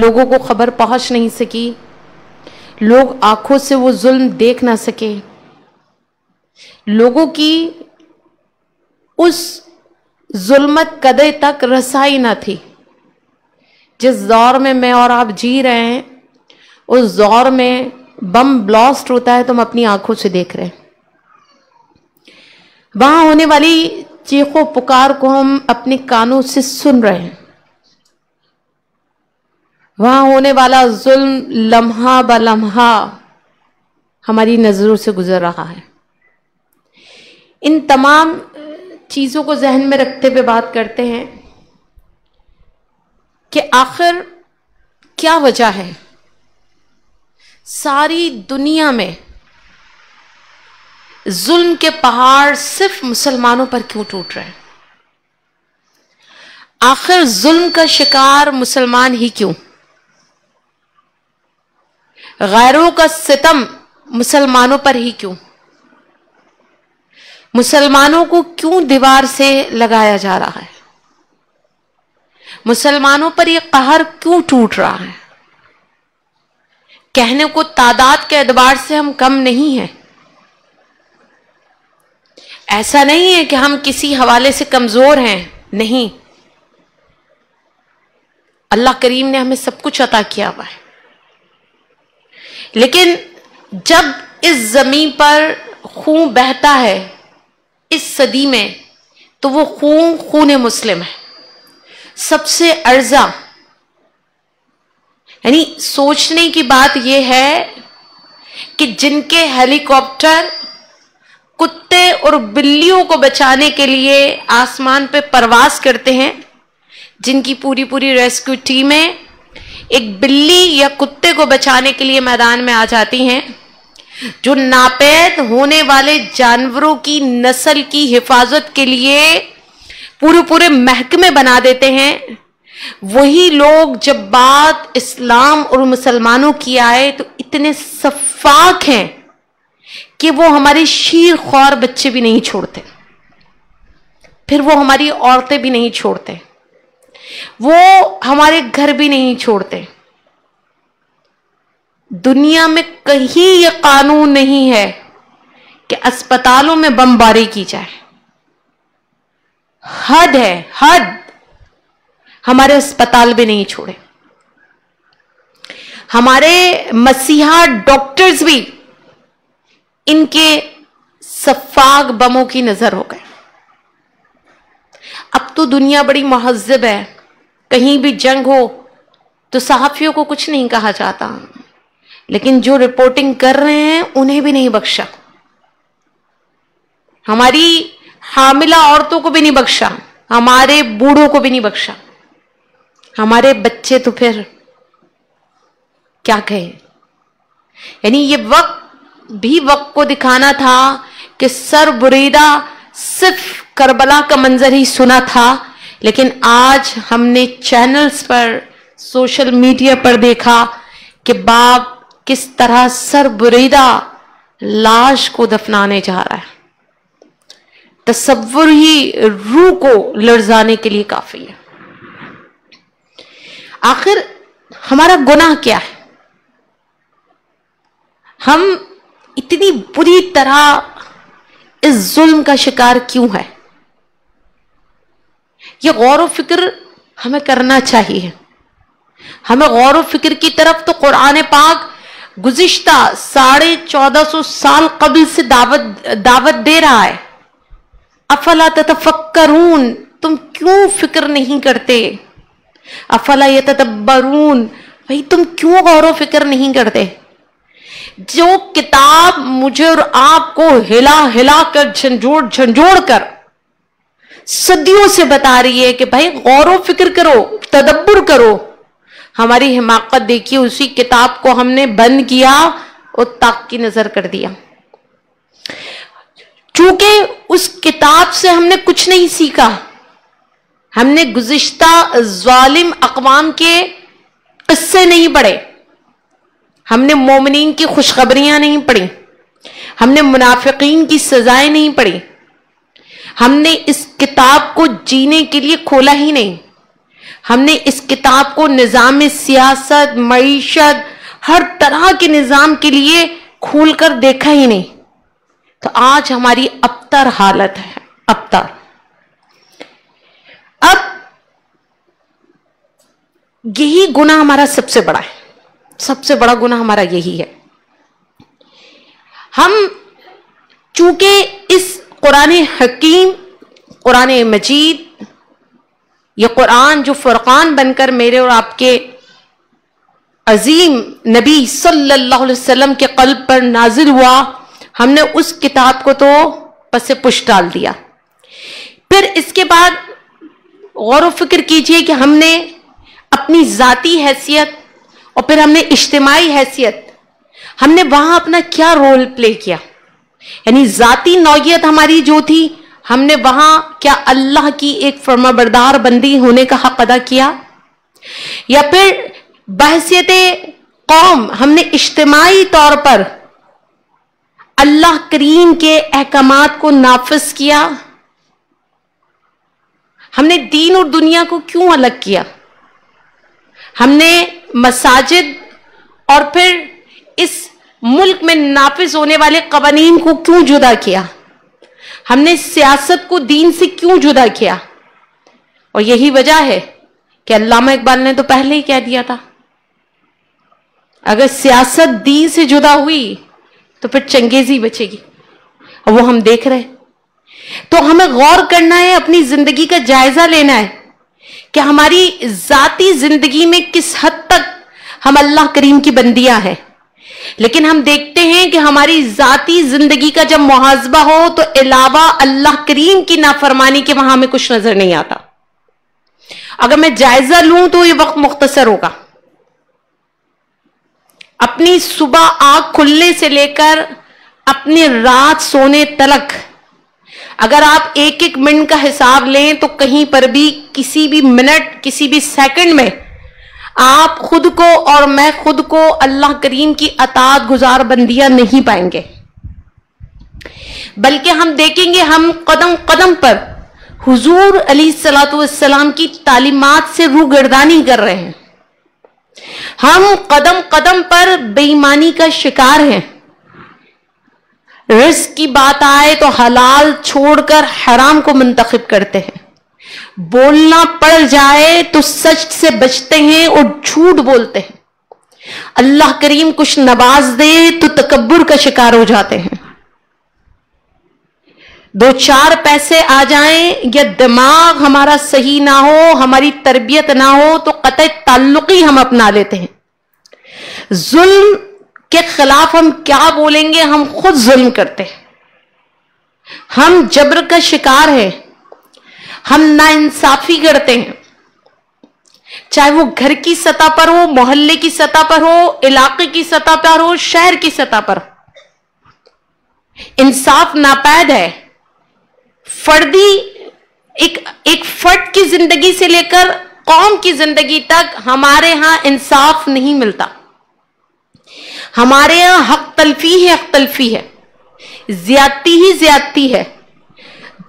لوگوں کو خبر پہنچ نہیں سکی، لوگ آنکھوں سے وہ ظلم دیکھ نہ سکے، لوگوں کی اس ظلمت قدے تک رسائی نہ تھی۔ جس دور میں اور آپ جی رہے ہیں، اس دور میں بم بلاسٹ ہوتا ہے تو ہم اپنی آنکھوں سے دیکھ رہے ہیں۔ وہاں ہونے والی چیخوں پکار کو ہم اپنے کانوں سے سن رہے ہیں۔ وہاں ہونے والا ظلم لمحہ بہ لمحہ ہماری نظروں سے گزر رہا ہے۔ ان تمام چیزوں کو ذہن میں رکھتے ہوئے بات کرتے ہیں کہ آخر کیا وجہ ہے ساری دنیا میں ظلم کے پہاڑ صرف مسلمانوں پر کیوں ٹوٹ رہے ہیں؟ آخر ظلم کا شکار مسلمان ہی کیوں؟ غیروں کا ستم مسلمانوں پر ہی کیوں؟ مسلمانوں کو کیوں دیوار سے لگایا جا رہا ہے؟ مسلمانوں پر یہ قہر کیوں ٹوٹ رہا ہے؟ کہنے کو تعداد کے اعتبار سے ہم کم نہیں ہیں، ایسا نہیں ہے کہ ہم کسی حوالے سے کمزور ہیں، نہیں، اللہ کریم نے ہمیں سب کچھ عطا کیا ہوا ہے، لیکن جب اس زمین پر خون بہتا ہے اس صدی میں تو وہ خون مسلم ہے، سب سے ارزاں۔ یعنی سوچنے کی بات یہ ہے کہ جن کے ہیلی کاپٹر کتے اور بلیوں کو بچانے کے لیے آسمان پہ پرواز کرتے ہیں، جن کی پوری ریسکیو ٹیمیں ایک بلی یا کتے کو بچانے کے لیے میدان میں آ جاتی ہیں، جو ناپید ہونے والے جانوروں کی نسل کی حفاظت کے لیے پورے محکمے بنا دیتے ہیں، وہی لوگ جب بات اسلام اور مسلمانوں کی آئے تو اتنے سفاک ہیں کہ وہ ہمارے شیر خوار بچے بھی نہیں چھوڑتے، پھر وہ ہماری عورتیں بھی نہیں چھوڑتے، وہ ہمارے گھر بھی نہیں چھوڑتے۔ دنیا میں کہیں یہ قانون نہیں ہے کہ اسپتالوں میں بمباری کی جائے، حد ہے، حد، ہمارے اسپتال بھی نہیں چھوڑے، ہمارے مسیحا ڈاکٹرز بھی ان کے سفاک بموں کی نظر ہو گئے۔ اب تو دنیا بڑی مہذب ہے، کہیں بھی جنگ ہو تو صحافیوں کو کچھ نہیں کہا جاتا، لیکن جو رپورٹنگ کر رہے ہیں انہیں بھی نہیں بخشا، ہماری حاملہ عورتوں کو بھی نہیں بخشا، ہمارے بوڑھوں کو بھی نہیں بخشا، ہمارے بچے تو پھر کیا کہیں۔ یعنی یہ وقت کو دکھانا تھا کہ سر بریدہ صرف کربلا کا منظر ہی سنا تھا، لیکن آج ہم نے چینلز پر، سوشل میڈیا پر دیکھا کہ باپ کس طرح سر بریدہ لاش کو دفنانے جا رہا ہے۔ تصور ہی روح کو لرزانے کے لیے کافی ہے۔ آخر ہمارا گناہ کیا ہے؟ ہم اتنی بری طرح اس ظلم کا شکار کیوں ہے؟ یہ غور و فکر ہمیں کرنا چاہیے۔ ہمیں غور و فکر کی طرف تو قرآن پاک گزشتہ 1450 سال قبل سے دعوت دے رہا ہے۔ افلا تتفکرون، تم کیوں فکر نہیں کرتے؟ افلا یتدبرون، بھئی تم کیوں غور و فکر نہیں کرتے؟ جو کتاب مجھے اور آپ کو ہلا کر جھنجھوڑ کر صدیوں سے بتا رہی ہے کہ بھائی غور و فکر کرو، تدبر کرو، ہماری حماقت دیکھیے، اسی کتاب کو ہم نے بند کیا اور طاق کی نظر کر دیا۔ چونکہ اس کتاب سے ہم نے کچھ نہیں سیکھا، ہم نے گزشتہ ظالم اقوام کے قصے نہیں پڑھے، ہم نے مومنین کی خوشخبریاں نہیں پڑھی، ہم نے منافقین کی سزائیں نہیں پڑھی، ہم نے اس کتاب کو جینے کے لیے کھولا ہی نہیں، ہم نے اس کتاب کو نظام سیاست، معیشت، ہر طرح کے نظام کے لیے کھول کر دیکھا ہی نہیں، تو آج ہماری ابتر حالت ہے، ابتر۔ اب یہی گناہ ہمارا سب سے بڑا ہے، سب سے بڑا گناہ ہمارا یہی ہے۔ ہم چونکہ اس قرآن حکیم، قرآن مجید، یہ قرآن جو فرقان بن کر میرے اور آپ کے عظیم نبی صلی اللہ علیہ وسلم کے قلب پر نازل ہوا، ہم نے اس کتاب کو تو پس پش ڈال دیا۔ پھر اس کے بعد غور و فکر کیجئے کہ ہم نے اپنی ذاتی حیثیت اور پھر ہم نے اجتماعی حیثیت، ہم نے وہاں اپنا کیا رول پلے کیا؟ یعنی ذاتی نوعیت ہماری جو تھی، ہم نے وہاں کیا اللہ کی ایک فرما بردار بندی ہونے کا حق ادا کیا؟ یا پھر بحیثیت قوم ہم نے اجتماعی طور پر اللہ کریم کے احکامات کو نافذ کیا؟ ہم نے دین اور دنیا کو کیوں الگ کیا؟ ہم نے مساجد اور پھر اس ملک میں نافذ ہونے والے قوانین کو کیوں جدا کیا؟ ہم نے سیاست کو دین سے کیوں جدا کیا؟ اور یہی وجہ ہے کہ علامہ اقبال نے تو پہلے ہی کہہ دیا تھا، اگر سیاست دین سے جدا ہوئی تو پھر چنگیزی بچے گی، اور وہ ہم دیکھ رہے۔ تو ہمیں غور کرنا ہے، اپنی زندگی کا جائزہ لینا ہے کہ ہماری ذاتی زندگی میں کس حد تک ہم اللہ کریم کی بندیاں ہیں۔ لیکن ہم دیکھتے ہیں کہ ہماری ذاتی زندگی کا جب محاسبہ ہو تو علاوہ اللہ کریم کی نافرمانی کے وہاں ہمیں کچھ نظر نہیں آتا۔ اگر میں جائزہ لوں تو یہ وقت مختصر ہوگا۔ اپنی صبح آنکھ کھلنے سے لے کر اپنی رات سونے تلک اگر آپ ایک ایک منٹ کا حساب لیں تو کہیں پر بھی کسی بھی منٹ، کسی بھی سیکنڈ میں آپ خود کو اور میں خود کو اللہ کریم کی اطاعت گزار بندیاں نہیں پائیں گے، بلکہ ہم دیکھیں گے ہم قدم قدم پر حضور علیہ الصلوۃ والسلام کی تعلیمات سے روگردانی کر رہے ہیں، ہم قدم قدم پر بے ایمانی کا شکار ہیں، رزق کی بات آئے تو حلال چھوڑ کر حرام کو منتخب کرتے ہیں، بولنا پڑ جائے تو سچ سے بچتے ہیں اور جھوٹ بولتے ہیں، اللہ کریم کچھ نواز دے تو تکبر کا شکار ہو جاتے ہیں، دو چار پیسے آ جائیں یا دماغ ہمارا صحیح نہ ہو، ہماری تربیت نہ ہو تو قطع تعلق ہی ہم اپنا لیتے ہیں۔ ظلم کے خلاف ہم کیا بولیں گے، ہم خود ظلم کرتے ہیں، ہم جبر کا شکار ہیں، ہم ناانصافی کرتے ہیں، چاہے وہ گھر کی سطح پر ہو، محلے کی سطح پر ہو، علاقے کی سطح پر ہو، شہر کی سطح پر ہو، انصاف ناپید ہے۔ فردی ایک فرد کی زندگی سے لے کر قوم کی زندگی تک ہمارے ہاں انصاف نہیں ملتا، ہمارے ہاں حق تلفی ہے، حق تلفی ہے، زیادتی ہی زیادتی ہے،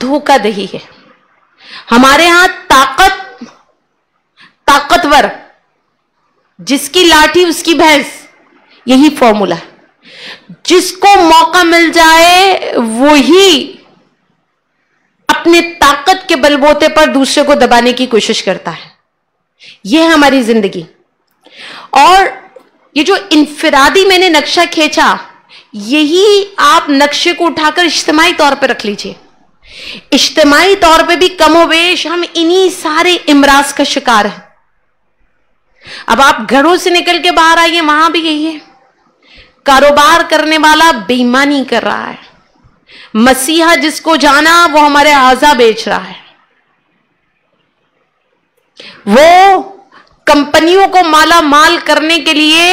دھوکہ دہی ہے، ہمارے ہاں طاقتور جس کی لاٹھی اس کی بھینس، یہی فارمولا ہے، جس کو موقع مل جائے وہی اپنے طاقت کے بلبوتے پر دوسرے کو دبانے کی کوشش کرتا ہے۔ یہ ہے ہماری زندگی۔ اور یہ جو انفرادی میں نے نقشہ کھینچا، یہی آپ نقشے کو اٹھا کر اجتماعی طور پہ رکھ لیجئے، اجتماعی طور پہ بھی کم و بیش ہم انہی سارے امراض کا شکار ہیں۔ اب آپ گھروں سے نکل کے باہر آئیے، وہاں بھی یہی ہے، کاروبار کرنے والا بے ایمانی کر رہا ہے، مسیحا جس کو جانا وہ ہمارے اعضا بیچ رہا ہے، وہ کمپنیوں کو مالا مال کرنے کے لیے،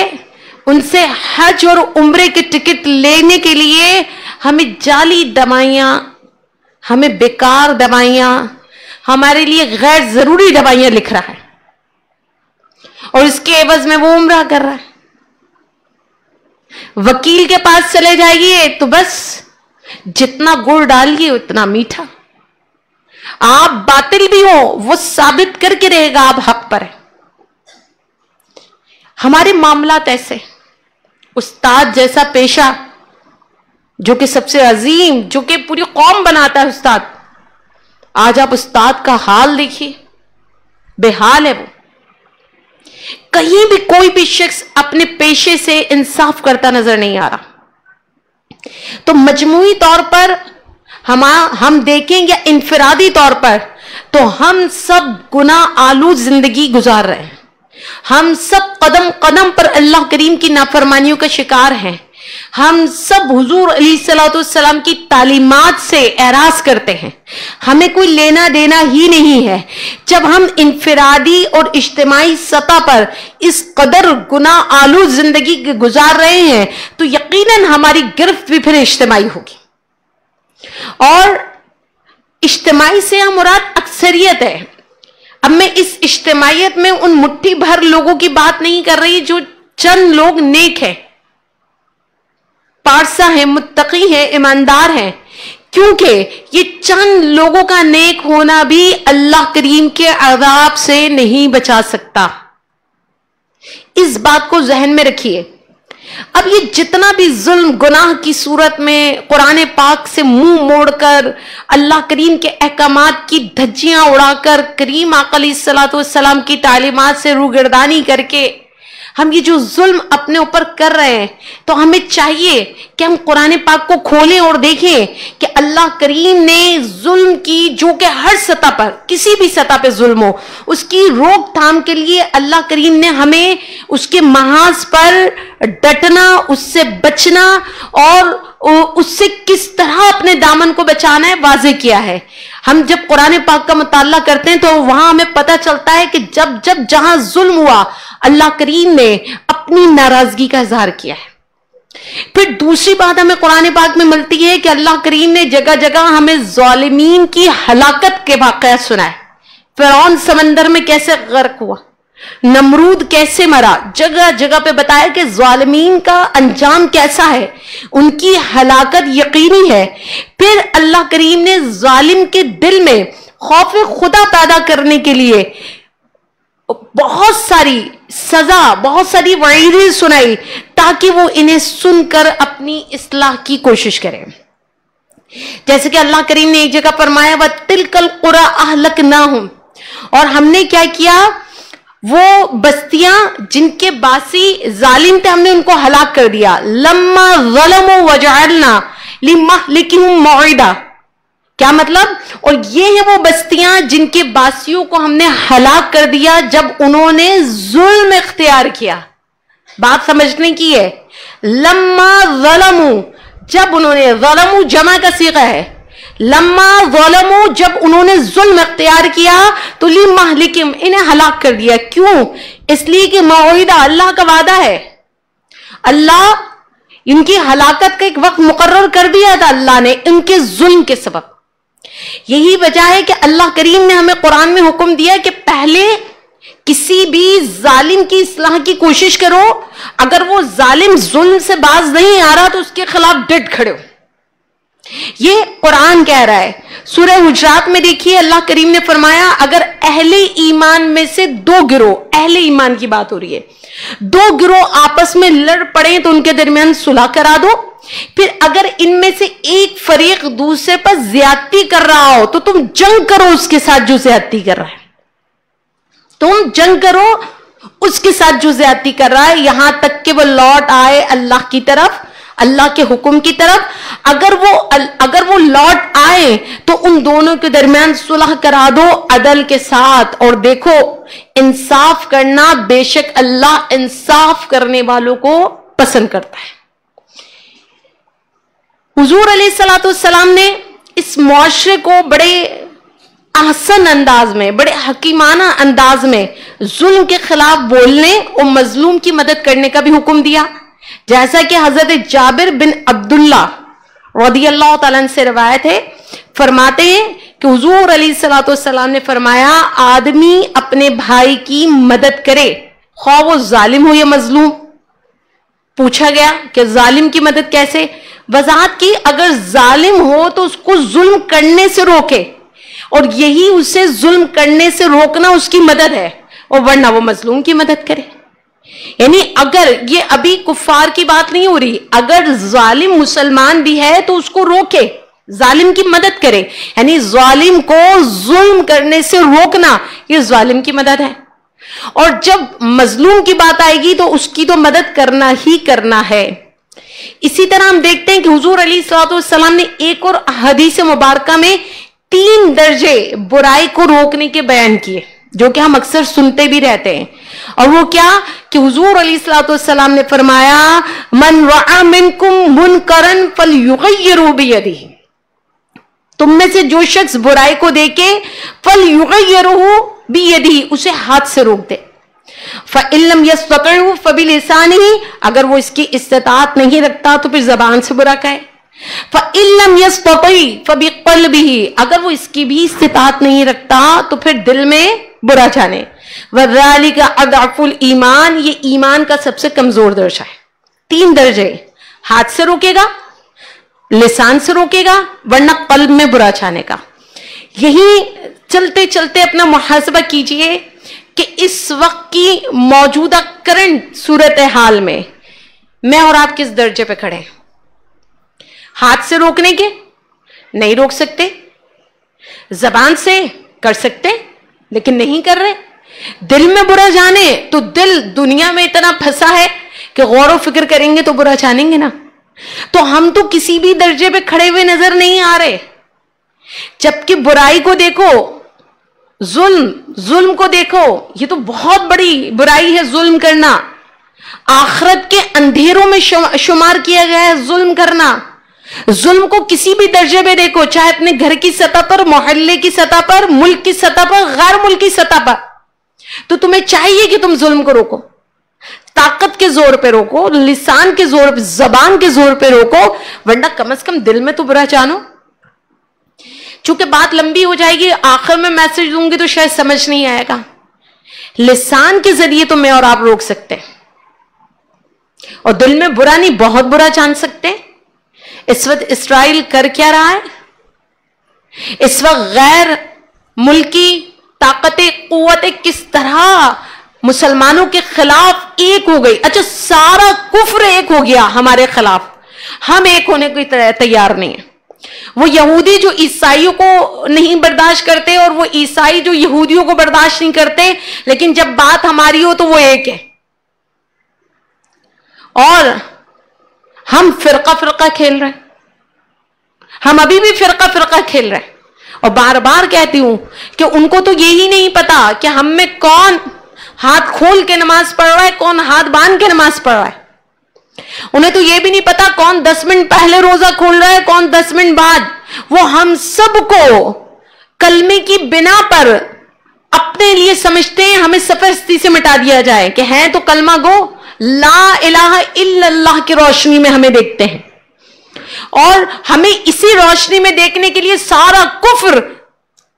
ان سے حج اور عمرے کے ٹکٹ لینے کے لیے ہمیں جعلی دوائیاں، ہمیں بیکار دوائیاں، ہمارے لیے غیر ضروری دوائیاں لکھ رہا ہے، اور اس کے عوض میں وہ عمرہ کر رہا ہے۔ وکیل کے پاس چلے جائیے تو بس جتنا گڑ ڈالیے اتنا میٹھا، آپ باطل بھی ہو وہ ثابت کر کے رہے گا آپ حق پر ہیں. ہمارے معاملات ایسے، استاد جیسا پیشہ جو کہ سب سے عظیم، جو کہ پوری قوم بناتا ہے استاد، آج آپ استاد کا حال دیکھیے، بے حال ہے وہ. کہیں بھی کوئی بھی شخص اپنے پیشے سے انصاف کرتا نظر نہیں آ رہا. تو مجموعی طور پر ہم دیکھیں یا انفرادی طور پر تو ہم سب گناہ آلود زندگی گزار رہے ہیں. ہم سب قدم قدم پر اللہ کریم کی نافرمانیوں کا شکار ہیں. ہم سب حضور علیہ الصلوۃ والسلام کی تعلیمات سے اعراض کرتے ہیں. ہمیں کوئی لینا دینا ہی نہیں ہے. جب ہم انفرادی اور اجتماعی سطح پر اس قدر گناہ آلود زندگی گزار رہے ہیں تو یقیناً ہماری گرفت بھی پھر اجتماعی ہوگی. اور اجتماعی سے ہم مراد اکثریت ہے. اب میں اس اجتماعیت میں ان مٹھی بھر لوگوں کی بات نہیں کر رہی جو چند لوگ نیک ہیں، پارسا ہیں، متقی ہیں، ایماندار ہیں. کیونکہ یہ چند لوگوں کا نیک ہونا بھی اللہ کریم کے عذاب سے نہیں بچا سکتا. اس بات کو ذہن میں رکھیے. اب یہ جتنا بھی ظلم گناہ کی صورت میں قرآن پاک سے منہ موڑ کر اللہ کریم کے احکامات کی دھجیاں اڑا کر کریم آقا علیہ الصلوۃ والسلام کی تعلیمات سے روگردانی کر کے ہم یہ جو ظلم اپنے اوپر کر رہے ہیں، تو ہمیں چاہیے کہ ہم قرآن پاک کو کھولیں اور دیکھیں کہ اللہ کریم نے ظلم کی، جو کہ ہر سطح پر کسی بھی سطح پہ ظلم ہو، اس کی روک تھام کے لیے اللہ کریم نے ہمیں اس کے محاذ پر ڈٹنا، اس سے بچنا اور اس سے کس طرح اپنے دامن کو بچانا ہے واضح کیا ہے. ہم جب قرآن پاک کا مطالعہ کرتے ہیں تو وہاں ہمیں پتہ چلتا ہے کہ جب جہاں ظلم ہوا اللہ کریم نے اپنی ناراضگی کا اظہار کیا ہے. پھر دوسری بات ہمیں قرآن پاک میں ملتی ہے کہ اللہ کریم نے جگہ جگہ ہمیں ظالمین کی ہلاکت کے واقعات سنائے. فرعون سمندر میں کیسے غرق ہوا، نمرود کیسے مرا، جگہ جگہ پہ بتایا کہ ظالمین کا انجام کیسا ہے، ان کی ہلاکت یقینی ہے. پھر اللہ کریم نے ظالم کے دل میں خوف خدا پیدا کرنے کے لیے بہت ساری سزا، بہت ساری وعیدیں سنائی تاکہ وہ انہیں سن کر اپنی اصلاح کی کوشش کریں. جیسے کہ اللہ کریم نے ایک جگہ فرمایا وَتِلْكَ الْقُرَىٰ أَهْلَكْنَاهُمْ، اور ہم نے کیا کیا، وہ بستیاں جن کے باسی ظالم تھے ہم نے ان کو ہلاک کر دیا. لَمَّا ظَلَمُوا وَجَعَلْنَا لِمَهْلِكِهِمْ مَوْعِدًا، کیا مطلب؟ اور یہ ہیں وہ بستیاں جن کے باسیوں کو ہم نے ہلاک کر دیا جب انہوں نے ظلم اختیار کیا. بات سمجھنے کی ہے. لما ظلموا، جب انہوں نے، ظلموا جمع کا صیغہ ہے، لما ظلموا جب انہوں نے ظلم اختیار کیا تو لِمَهْلِكِهِمْ انہیں ہلاک کر دیا. کیوں؟ اس لیے کہ موعدہ اللہ کا وعدہ ہے. اللہ ان کی ہلاکت کا ایک وقت مقرر کر دیا تھا اللہ نے ان کے ظلم کے سبب. یہی وجہ ہے کہ اللہ کریم نے ہمیں قرآن میں حکم دیا کہ پہلے کسی بھی ظالم کی اصلاح کی کوشش کرو، اگر وہ ظالم ظلم سے باز نہیں آ رہا تو اس کے خلاف ڈٹ کھڑے ہو. یہ قرآن کہہ رہا ہے. سورہ حجرات میں دیکھیے اللہ کریم نے فرمایا اگر اہل ایمان میں سے دو گروہ، اہل ایمان کی بات ہو رہی ہے، دو گروہ آپس میں لڑ پڑے تو ان کے درمیان صلح کرا دو. پھر اگر ان میں سے ایک فریق دوسرے پر زیادتی کر رہا ہو تو تم جنگ کرو اس کے ساتھ جو زیادتی کر رہا ہے. تم جنگ کرو اس کے ساتھ جو زیادتی کر رہا ہے، یہاں تک کہ وہ لوٹ آئے اللہ کی طرف، اللہ کے حکم کی طرف. اگر وہ لوٹ آئے تو ان دونوں کے درمیان صلح کرا دو عدل کے ساتھ. اور دیکھو انصاف کرنا بے شک اللہ انصاف کرنے والوں کو پسند کرتا ہے. حضور علیہ الصلوۃ والسلام نے اس معاشرے کو بڑے احسن انداز میں، بڑے حکیمانہ انداز میں ظلم کے خلاف بولنے اور مظلوم کی مدد کرنے کا بھی حکم دیا. جیسا کہ حضرت جابر بن عبداللہ رضی اللہ تعالیٰ عنہ سے روایت ہے، فرماتے ہیں کہ حضور علیہ الصلوۃ والسلام نے فرمایا آدمی اپنے بھائی کی مدد کرے خواہ وہ ظالم ہو یا مظلوم. پوچھا گیا کہ ظالم کی مدد کیسے؟ وضاحت کی اگر ظالم ہو تو اس کو ظلم کرنے سے روکے، اور یہی اسے ظلم کرنے سے روکنا اس کی مدد ہے، اور ورنہ وہ مظلوم کی مدد کرے. یعنی اگر یہ ابھی کفار کی بات نہیں ہو رہی، اگر ظالم مسلمان بھی ہے تو اس کو روکے، ظالم کی مدد کرے. یعنی ظالم کو ظلم کرنے سے روکنا یہ ظالم کی مدد ہے. اور جب مظلوم کی بات آئے گی تو اس کی تو مدد کرنا ہی کرنا ہے. اسی طرح ہم دیکھتے ہیں کہ حضور علیہ الصلوۃ والسلام نے ایک اور حدیث مبارکہ میں 3 درجے برائی کو روکنے کے بیان کیے، جو کہ ہم اکثر سنتے بھی رہتے ہیں. اور وہ کیا کہ حضور علیہ الصلوۃ والسلام نے فرمایا من رأى منکم منکرا فلیغیروا بیدہ، تم میں سے جو شخص برائی کو دیکھے فلیغیروا بیدہ، اسے ہاتھ سے روک دے. فإن لم يستطع فبلسانہ، اگر وہ اس کی استطاعت نہیں رکھتا تو پھر زبان سے برا کہے. فإن لم يستطع فبقلبہ، اگر وہ اس کی بھی استطاعت نہیں رکھتا تو پھر دل میں برا جانے. وذلک اضعف الایمان، یہ ایمان کا سب سے کمزور درجہ ہے. 3 درجے، ہاتھ سے روکے گا، لسان سے روکے گا، ورنہ قلب میں برا جانے کا. یہی چلتے چلتے اپنا محاسبہ کیجئے کہ اس وقت کی موجودہ کرنٹ صورتحال میں میں اور آپ کس درجے پہ کھڑے ہیں؟ ہاتھ سے روکنے کے نہیں روک سکتے، زبان سے کر سکتے لیکن نہیں کر رہے. دل میں برا جانے تو دل دنیا میں اتنا پھنسا ہے کہ غور و فکر کریں گے تو برا جانیں گے نا. تو ہم تو کسی بھی درجے پہ کھڑے ہوئے نظر نہیں آ رہے. جبکہ برائی کو دیکھو، ظلم کو دیکھو، یہ تو بہت بڑی برائی ہے ظلم کرنا. آخرت کے اندھیروں میں شمار کیا گیا ہے ظلم کرنا. ظلم کو کسی بھی درجے پہ دیکھو، چاہے اپنے گھر کی سطح پر، محلے کی سطح پر، ملک کی سطح پر، غیر ملکی سطح پر، تو تمہیں چاہیے کہ تم ظلم کو روکو. طاقت کے زور پہ روکو، لسان کے زور پہ، زبان کے زور پہ روکو، ورنہ کم از کم دل میں تو برا جانو. چونکہ بات لمبی ہو جائے گی، آخر میں میسج دوں گی تو شاید سمجھ نہیں آئے گا. لسان کے ذریعے تو میں اور آپ روک سکتے ہیں، اور دل میں برا نہیں، بہت برا جان سکتے. اس وقت اسرائیل کر کیا رہا ہے؟ اس وقت غیر ملکی طاقتیں، قوتیں کس طرح مسلمانوں کے خلاف ایک ہو گئی. اچھا، سارا کفر ایک ہو گیا ہمارے خلاف، ہم ایک ہونے کو تیار نہیں ہیں. وہ یہودی جو عیسائیوں کو نہیں برداشت کرتے، اور وہ عیسائی جو یہودیوں کو برداشت نہیں کرتے، لیکن جب بات ہماری ہو تو وہ ایک ہے. اور ہم فرقہ فرقہ کھیل رہے ہیں، ہم ابھی بھی فرقہ کھیل رہے ہیں. اور بار بار کہتی ہوں کہ ان کو تو یہی نہیں پتا کہ ہم میں کون ہاتھ کھول کے نماز پڑھ رہا ہے، کون ہاتھ باندھ کے نماز پڑھ رہا ہے. انہیں تو یہ بھی نہیں پتا کون 10 منٹ پہلے روزہ کھول رہا ہے، کون 10 منٹ بعد. وہ ہم سب کو کلمے کی بنا پر اپنے لیے سمجھتے ہیں ہمیں سفرستی سے مٹا دیا جائے کہ ہیں تو کلمہ گو، لا الہ الا اللہ کی روشنی میں ہمیں دیکھتے ہیں. اور ہمیں اسی روشنی میں دیکھنے کے لیے سارا کفر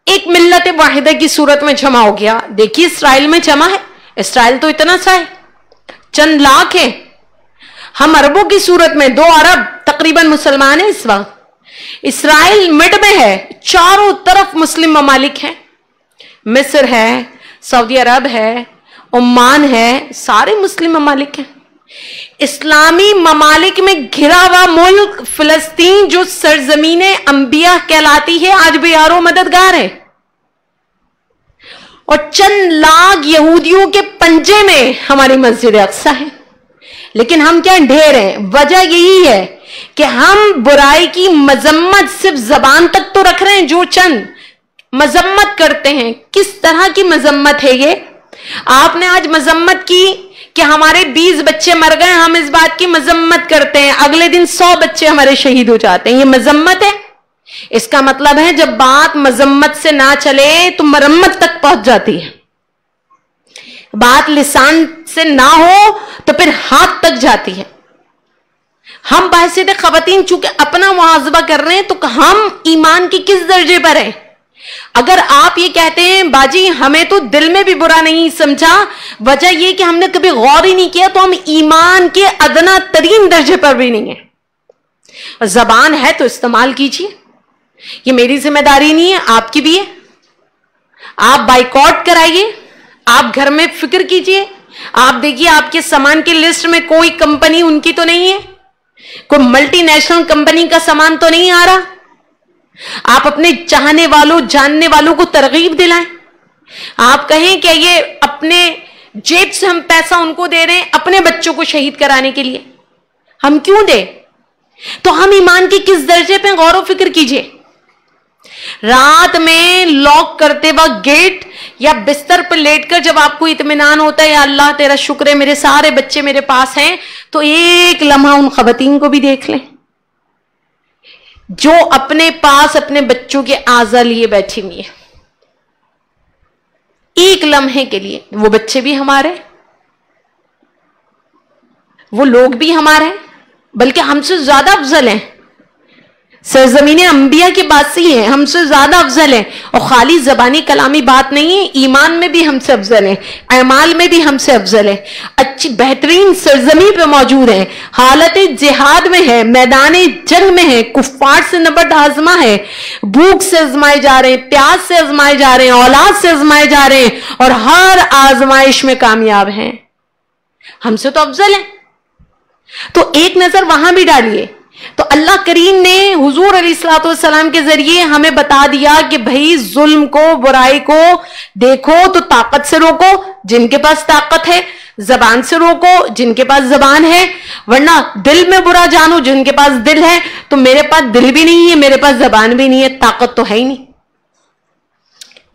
ایک ملت واحدہ کی صورت میں جمع ہو گیا. دیکھیے اسرائیل میں جمع ہے. اسرائیل تو اتنا سا ہے، چند لاکھ ہے. ہم اربوں کی صورت میں 2 ارب تقریباً مسلمان ہیں اس وقت. اسرائیل مڈ میں ہے، چاروں طرف مسلم ممالک ہیں. مصر ہے، سعودی عرب ہے، عمان ہے، سارے مسلم ممالک ہیں. اسلامی ممالک میں گھرا ہوا ملک فلسطین جو سرزمین انبیاء کہلاتی ہے، آج بھی یارو مددگار ہے. اور چند لاکھ یہودیوں کے پنجے میں ہماری مسجد اقصی ہے. لیکن ہم کیا ڈھیر ہیں. وجہ یہی ہے کہ ہم برائی کی مذمت صرف زبان تک تو رکھ رہے ہیں. جو چند مذمت کرتے ہیں، کس طرح کی مذمت ہے یہ؟ آپ نے آج مذمت کی کہ ہمارے 20 بچے مر گئے، ہم اس بات کی مذمت کرتے ہیں، اگلے دن 100 بچے ہمارے شہید ہو جاتے ہیں. یہ مذمت ہے؟ اس کا مطلب ہے جب بات مذمت سے نہ چلے تو مرمت تک پہنچ جاتی ہے. بات لسان سے نہ ہو تو پھر ہاتھ تک جاتی ہے. ہم بحثیت خواتین چونکہ اپنا محاسبہ کر رہے ہیں تو ہم ایمان کی کس درجے پر ہیں؟ اگر آپ یہ کہتے ہیں باجی ہمیں تو دل میں بھی برا نہیں سمجھا، وجہ یہ کہ ہم نے کبھی غور ہی نہیں کیا، تو ہم ایمان کے ادنا ترین درجے پر بھی نہیں ہیں. زبان ہے تو استعمال کیجیے، یہ میری ذمہ داری نہیں ہے، آپ کی بھی ہے. آپ بائیکاٹ کرائیے, آپ گھر میں فکر کیجئے, آپ دیکھیے آپ کے سامان کی لسٹ میں کوئی کمپنی ان کی تو نہیں ہے, کوئی ملٹی نیشنل کمپنی کا سامان تو نہیں آ رہا. آپ اپنے چاہنے والوں جاننے والوں کو ترغیب دلائیں. آپ کہیں کہ یہ اپنے جیب سے ہم پیسہ ان کو دے رہے ہیں اپنے بچوں کو شہید کرانے کے لیے, ہم کیوں دیں؟ تو ہم ایمان کے کس درجے پہ غور و فکر کیجئے. رات میں لاک کرتے وقت گیٹ یا بستر پر لیٹ کر جب آپ کو اطمینان ہوتا ہے یا اللہ تیرا شکر ہے میرے سارے بچے میرے پاس ہیں, تو ایک لمحہ ان خواتین کو بھی دیکھ لیں جو اپنے پاس اپنے بچوں کے اعضاء لیے بیٹھی ہوئی ہیں. ایک لمحے کے لیے وہ بچے بھی ہمارے, وہ لوگ بھی ہمارے ہیں, بلکہ ہم سے زیادہ افضل ہیں. سرزمین انبیاء کی بات سے ہی ہے, ہم سے زیادہ افضل ہیں. اور خالی زبانی کلامی بات نہیں ہے, ایمان میں بھی ہم سے افضل ہیں, اعمال میں بھی ہم سے افضل ہیں. اچھی بہترین سرزمین پہ موجود ہیں, حالت جہاد میں ہے, میدان جنگ میں ہے, کفار سے نبرد آزما ہے, بھوک سے آزمائے جا رہے ہیں, پیاس سے آزمائے جا رہے ہیں, اولاد سے آزمائے جا رہے ہیں, اور ہر آزمائش میں کامیاب ہیں. ہم سے تو افضل ہیں. تو ایک نظر وہاں بھی ڈالیے. تو اللہ کریم نے حضور علیہ الصلوۃ والسلام کے ذریعے ہمیں بتا دیا کہ بھئی ظلم کو, برائی کو دیکھو تو طاقت سے روکو جن کے پاس طاقت ہے, زبان سے روکو جن کے پاس زبان ہے, ورنہ دل میں برا جانو جن کے پاس دل ہے. تو میرے پاس دل بھی نہیں ہے, میرے پاس زبان بھی نہیں ہے, طاقت تو ہے ہی نہیں.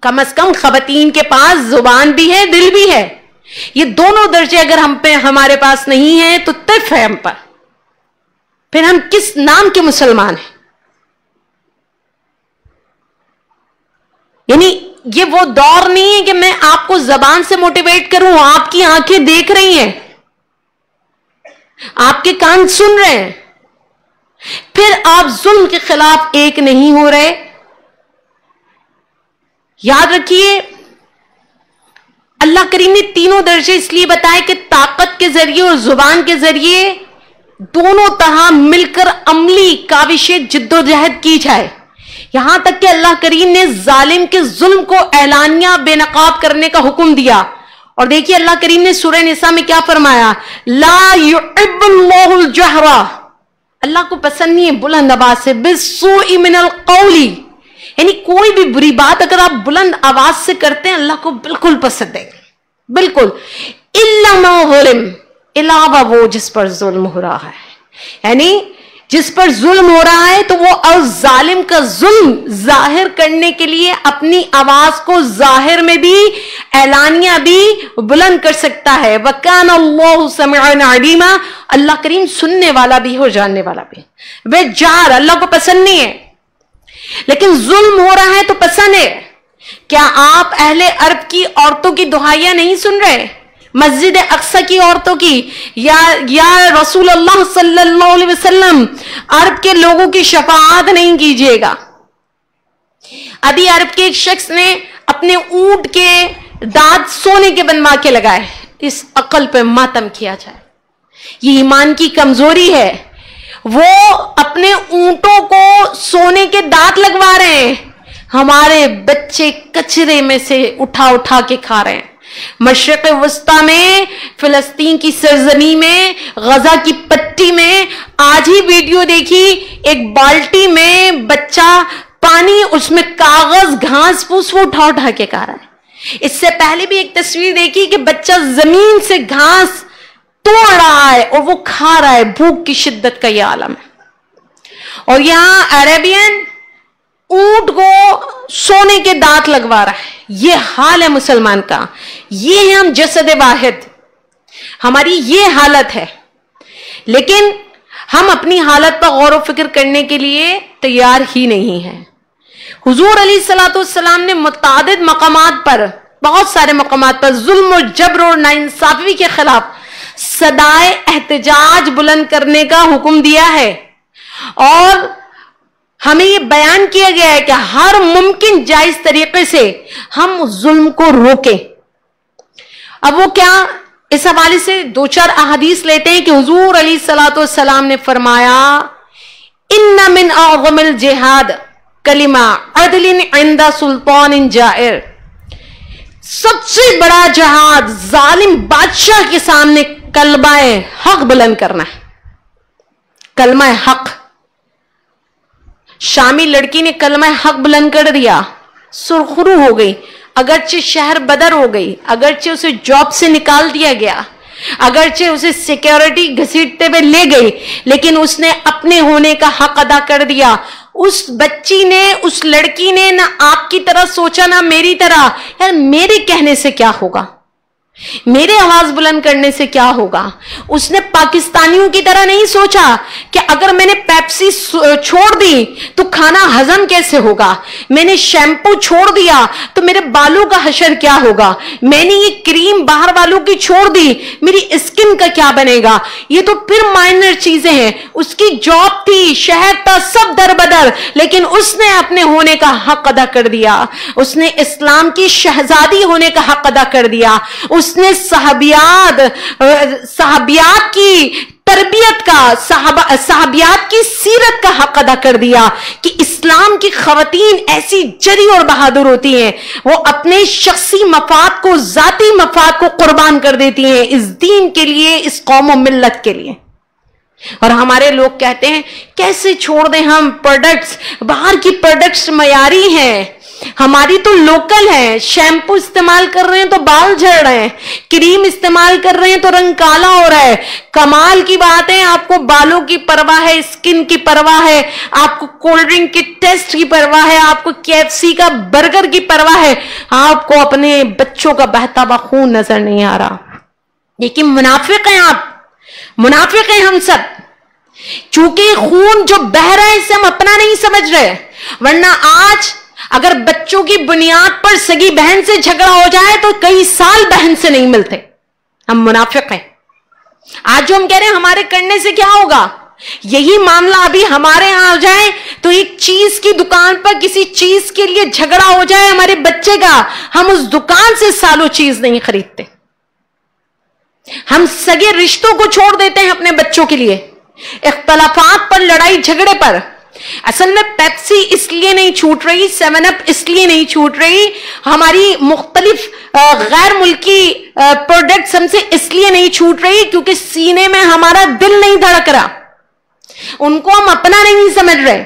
کم از کم خواتین کے پاس زبان بھی ہے, دل بھی ہے. یہ دونوں درجے اگر ہمارے پاس نہیں ہیں تو طرف ہے ہم پر, پھر ہم کس نام کے مسلمان ہیں؟ یعنی یہ وہ دور نہیں ہے کہ میں آپ کو زبان سے موٹیویٹ کروں, آپ کی آنکھیں دیکھ رہی ہیں, آپ کے کان سن رہے ہیں, پھر آپ ظلم کے خلاف ایک نہیں ہو رہے. یاد رکھیے اللہ کریم نے تینوں درجے اس لیے بتائے کہ طاقت کے ذریعے اور زبان کے ذریعے دونوں طرح مل کر عملی کاوشیں جد و جہد کی جائے. یہاں تک کہ اللہ کریم نے ظالم کے ظلم کو اعلانیہ بے نقاب کرنے کا حکم دیا. اور دیکھیے اللہ کریم نے سورہ نساء میں کیا فرمایا, لا يحب اللہ الجہر, اللہ کو پسند نہیں ہے بلند آواز سے, بالسوء من القول, یعنی کوئی بھی بری بات اگر آپ بلند آواز سے کرتے ہیں اللہ کو بالکل پسند ہے, بالکل. الا من ظلم, علاوہ وہ جس پر ظلم ہو رہا ہے, یعنی جس پر ظلم ہو رہا ہے تو وہ ظالم کا ظلم ظاہر کرنے کے لیے اپنی آواز کو ظاہر میں بھی اعلانیہ بھی بلند کر سکتا ہے. وَكَانَ اللَّهُ سَمِيعًا عَلِيمًا, اللہ کریم سننے والا بھی اور جاننے والا بھی. وہ جار اللہ کو پسند نہیں ہے, لیکن ظلم ہو رہا ہے تو پسند ہے. کیا آپ اہل عرب کی عورتوں کی دعائیاں نہیں سن رہے, مسجد اقصی کی عورتوں کی, یا رسول اللہ صلی اللہ علیہ وسلم عرب کے لوگوں کی شفاعت نہیں کیجیے گا. ابھی عرب کے ایک شخص نے اپنے اونٹ کے دانت سونے کے بنوا کے لگائے, اس عقل پہ ماتم کیا جائے, یہ ایمان کی کمزوری ہے. وہ اپنے اونٹوں کو سونے کے دانت لگوا رہے ہیں, ہمارے بچے کچرے میں سے اٹھا اٹھا کے کھا رہے ہیں. مشرق وسطی میں, فلسطین کی سرزمین میں, غزہ کی پٹی میں آج ہی ویڈیو دیکھی, ایک بالٹی میں بچہ پانی, اس میں کاغذ گھاس پھوس وہ اٹھا اٹھا کے کھا رہا ہے. اس سے پہلے بھی ایک تصویر دیکھی کہ بچہ زمین سے گھاس توڑ رہا ہے اور وہ کھا رہا ہے, بھوک کی شدت کا یہ عالم ہے. اور یہاں عربین اونٹ کو سونے کے دانت لگوا رہا ہے. یہ حال ہے مسلمان کا, یہ ہے ہم جسد واحد, ہماری یہ حالت ہے. لیکن ہم اپنی حالت پر غور و فکر کرنے کے لیے تیار ہی نہیں ہیں. حضور علیہ الصلوۃ والسلام نے متعدد مقامات پر, بہت سارے مقامات پر ظلم و جبر اور ناانصافی کے خلاف صدائے احتجاج بلند کرنے کا حکم دیا ہے, اور ہمیں یہ بیان کیا گیا ہے کہ ہر ممکن جائز طریقے سے ہم ظلم کو روکیں. اب وہ کیا, اس حوالے سے دو چار احادیث لیتے ہیں کہ حضور علیہ الصلوۃ والسلام نے فرمایا, ان من اعظم الجہاد کلمہ عدل عند سلطان جائر, سب سے بڑا جہاد ظالم بادشاہ کے سامنے کلمہ حق بلند کرنا ہے. کلمہ حق. شامی لڑکی نے کلمہ حق بلند کر دیا, سرخرو ہو گئی, اگرچہ شہر بدر ہو گئی, اگرچہ اسے جاب سے نکال دیا گیا, اگرچہ اسے سیکیورٹی گھسیٹتے ہوئے لے گئی, لیکن اس نے اپنے ہونے کا حق ادا کر دیا. اس بچی نے, اس لڑکی نے نہ آپ کی طرح سوچا نہ میری طرح, یار میرے کہنے سے کیا ہوگا, میرے آواز بلند کرنے سے کیا ہوگا. اس نے پاکستانیوں کی طرح نہیں سوچا کہ اگر میں نے پیپسی چھوڑ دی تو کھانا ہضم کیسے ہوگا, میں نے شیمپو چھوڑ دیا تو میرے بالوں کا حشر کیا ہوگا, میں نے یہ کریم باہر والوں کی چھوڑ دی میری اسکن کا کیا بنے گا. یہ تو پھر مائنر چیزیں ہیں. اس کی جاب تھی, شہر تھا, سب در بدر, لیکن اس نے اپنے ہونے کا حق ادا کر دیا. اس نے اسلام کی شہزادی ہونے کا حق ادا کر دیا. اس نے صحابیات کی تربیت کا, صحابیات کی سیرت کا حق ادا کر دیا کہ اسلام کی خواتین ایسی جری اور بہادر ہوتی ہیں, وہ اپنے شخصی مفاد کو, ذاتی مفاد کو قربان کر دیتی ہیں اس دین کے لیے, اس قوم و ملت کے لیے. اور ہمارے لوگ کہتے ہیں کیسے چھوڑ دیں ہم پروڈکٹس, باہر کی پروڈکٹس معیاری ہیں, ہماری تو لوکل ہے. شیمپو استعمال کر رہے ہیں تو بال جھڑ رہے ہیں, کریم استعمال کر رہے ہیں تو رنگ کالا ہو رہا ہے. کمال کی بات ہے, آپ کو بالوں کی پرواہ ہے, اسکن کی پرواہ ہے, آپ کو کولڈ ڈرنک کی ٹیسٹ کی پرواہ ہے, آپ کو KFC کا برگر کی پرواہ ہے, آپ کو اپنے بچوں کا بہتا ہوا خون نظر نہیں آ رہا. لیکن منافق ہیں آپ, منافق ہیں ہم سب. چونکہ خون جو بہ رہا ہے اسے ہم اپنا نہیں سمجھ رہے, ورنہ آج اگر بچوں کی بنیاد پر سگی بہن سے جھگڑا ہو جائے تو کئی سال بہن سے نہیں ملتے. ہم منافق ہیں. آج جو ہم کہہ رہے ہیں ہمارے کرنے سے کیا ہوگا, یہی معاملہ ابھی ہمارے ہاں ہو جائے تو ایک چیز کی دکان پر کسی چیز کے لیے جھگڑا ہو جائے ہمارے بچے کا, ہم اس دکان سے سالوں چیز نہیں خریدتے. ہم سگے رشتوں کو چھوڑ دیتے ہیں اپنے بچوں کے لیے, اختلافات پر, لڑائی جھگڑے پر. اصل میں پیپسی اس لیے نہیں چھوٹ رہی, 7 اپ اس لیے نہیں چھوٹ رہی, ہماری مختلف غیر ملکی پروڈکٹس ہم سے اس لیے نہیں چھوٹ رہی کیونکہ سینے میں ہمارا دل نہیں دھڑک رہا, ان کو ہم اپنا نہیں سمجھ رہے.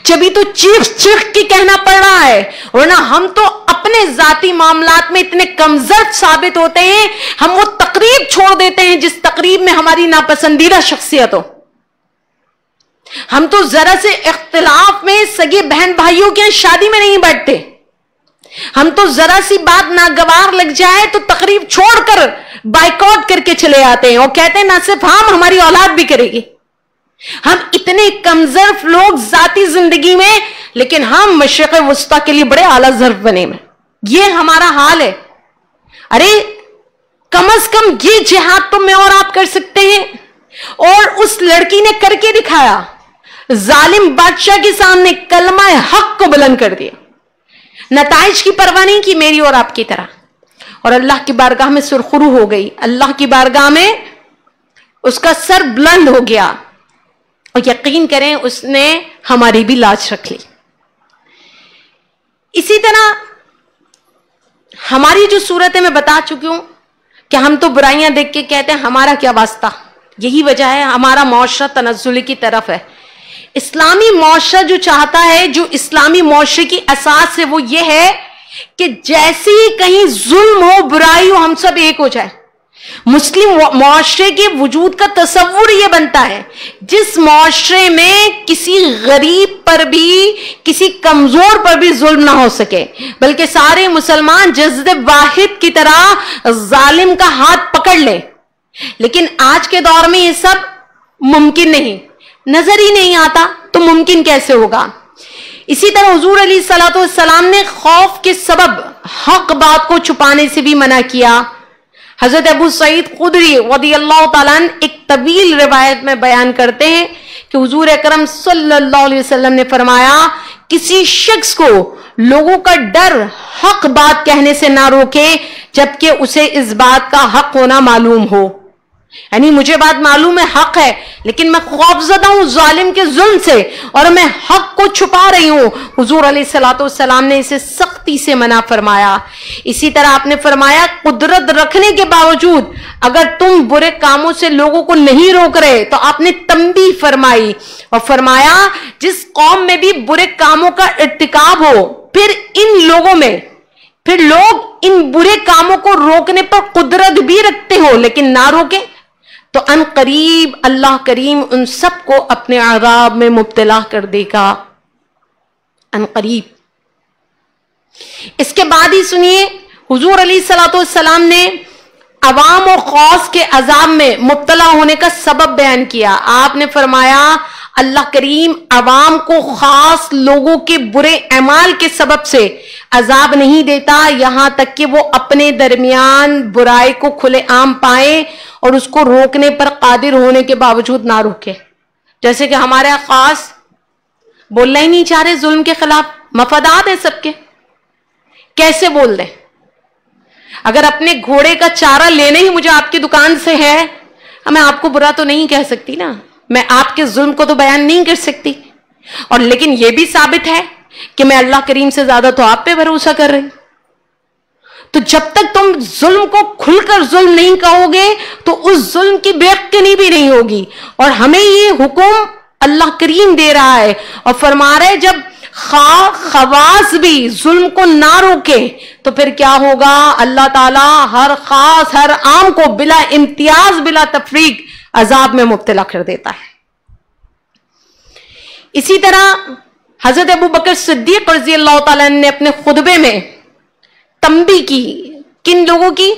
جبھی تو چیخ کے کہنا پڑ رہا ہے, ورنہ ہم تو اپنے ذاتی معاملات میں اتنے کمزور ثابت ہوتے ہیں, ہم وہ تقریب چھوڑ دیتے ہیں جس تقریب میں ہماری ناپسندیدہ شخصیت ہو. ہم تو ذرا سے اختلاف میں سگے بہن بھائیوں کے شادی میں نہیں بیٹھتے. ہم تو ذرا سی بات ناگوار لگ جائے تو تقریب چھوڑ کر بائیکاٹ کر کے چلے آتے ہیں اور کہتے ہیں نہ صرف ہم, ہماری اولاد بھی کرے گی. ہم اتنے کمزور لوگ ذاتی زندگی میں, لیکن ہم مشرق وسطی کے لیے بڑے اعلیٰ ظرف بنے میں. یہ ہمارا حال ہے. ارے کم از کم یہ جہاد تو میں اور آپ کر سکتے ہیں, اور اس لڑکی نے کر کے دکھایا. ظالم بادشاہ کے سامنے کلمہ حق کو بلند کر دیا, نتائج کی پرواہ نہیں کی میری اور آپ کی طرح, اور اللہ کی بارگاہ میں سرخرو ہو گئی. اللہ کی بارگاہ میں اس کا سر بلند ہو گیا, اور یقین کریں اس نے ہماری بھی لاج رکھ لی. اسی طرح ہماری جو صورت ہے میں بتا چکی ہوں کہ ہم تو برائیاں دیکھ کے کہتے ہیں ہمارا کیا واسطہ. یہی وجہ ہے ہمارا معاشرہ تنزل کی طرف ہے. اسلامی معاشرہ جو چاہتا ہے, جو اسلامی معاشرے کی اساس ہے, وہ یہ ہے کہ جیسے ہی کہیں ظلم ہو, برائی ہو, ہم سب ایک ہو جائیں. مسلم معاشرے کے وجود کا تصور یہ بنتا ہے جس معاشرے میں کسی غریب پر بھی, کسی کمزور پر بھی ظلم نہ ہو سکے, بلکہ سارے مسلمان جسد واحد کی طرح ظالم کا ہاتھ پکڑ لیں. لیکن آج کے دور میں یہ سب ممکن نہیں, نظر ہی نہیں آتا, تو ممکن کیسے ہوگا. اسی طرح حضور علیہ الصلوۃ والسلام نے خوف کے سبب حق بات کو چھپانے سے بھی منع کیا. حضرت ابو سعید خدری رضی اللہ تعالیٰ عنہ ایک طویل روایت میں بیان کرتے ہیں کہ حضور اکرم صلی اللہ علیہ وسلم نے فرمایا, کسی شخص کو لوگوں کا ڈر حق بات کہنے سے نہ روکے جبکہ اسے اس بات کا حق ہونا معلوم ہو. یعنی مجھے بات معلوم ہے حق ہے، لیکن میں خوفزدہ ہوں ظالم کے ظلم سے اور میں حق کو چھپا رہی ہوں. حضور علیہ الصلوۃ والسلام نے اسے سختی سے منع فرمایا. اسی طرح آپ نے فرمایا قدرت رکھنے کے باوجود اگر تم برے کاموں سے لوگوں کو نہیں روک رہے تو آپ نے تنبیہ فرمائی اور فرمایا جس قوم میں بھی برے کاموں کا ارتکاب ہو پھر لوگ ان برے کاموں کو روکنے پر قدرت بھی رکھتے ہو لیکن نہ روکیں تو ان قریب اللہ کریم ان سب کو اپنے عذاب میں مبتلا کر دے گا. ان قریب. اس کے بعد ہی سنیے حضور علیہ الصلوۃ والسلام نے عوام و خاص کے عذاب میں مبتلا ہونے کا سبب بیان کیا. آپ نے فرمایا اللہ کریم عوام کو خاص لوگوں کے برے اعمال کے سبب سے عذاب نہیں دیتا یہاں تک کہ وہ اپنے درمیان برائی کو کھلے عام پائیں اور اس کو روکنے پر قادر ہونے کے باوجود نہ روکے. جیسے کہ ہمارے خاص بولنا ہی نہیں چاہ رہے ظلم کے خلاف، مفادات ہیں سب کے، کیسے بول دیں؟ اگر اپنے گھوڑے کا چارہ لینا ہی مجھے آپ کی دکان سے ہے، میں آپ کو برا تو نہیں کہہ سکتی نا، میں آپ کے ظلم کو تو بیان نہیں کر سکتی، اور لیکن یہ بھی ثابت ہے کہ میں اللہ کریم سے زیادہ تو آپ پہ بھروسہ کر رہی. تو جب تک تم ظلم کو کھل کر ظلم نہیں کہو گے تو اس ظلم کی بے یقینی بھی نہیں ہوگی. اور ہمیں یہ حکم اللہ کریم دے رہا ہے اور فرما رہے جب خواص بھی ظلم کو نہ روکے تو پھر کیا ہوگا؟ اللہ تعالیٰ ہر خاص ہر عام کو بلا امتیاز بلا تفریق عذاب میں مبتلا کر دیتا ہے. اسی طرح حضرت ابو بکر صدیق رضی اللہ تعالیٰ نے اپنے خطبے میں تنبیہ کی. کن لوگوں کی؟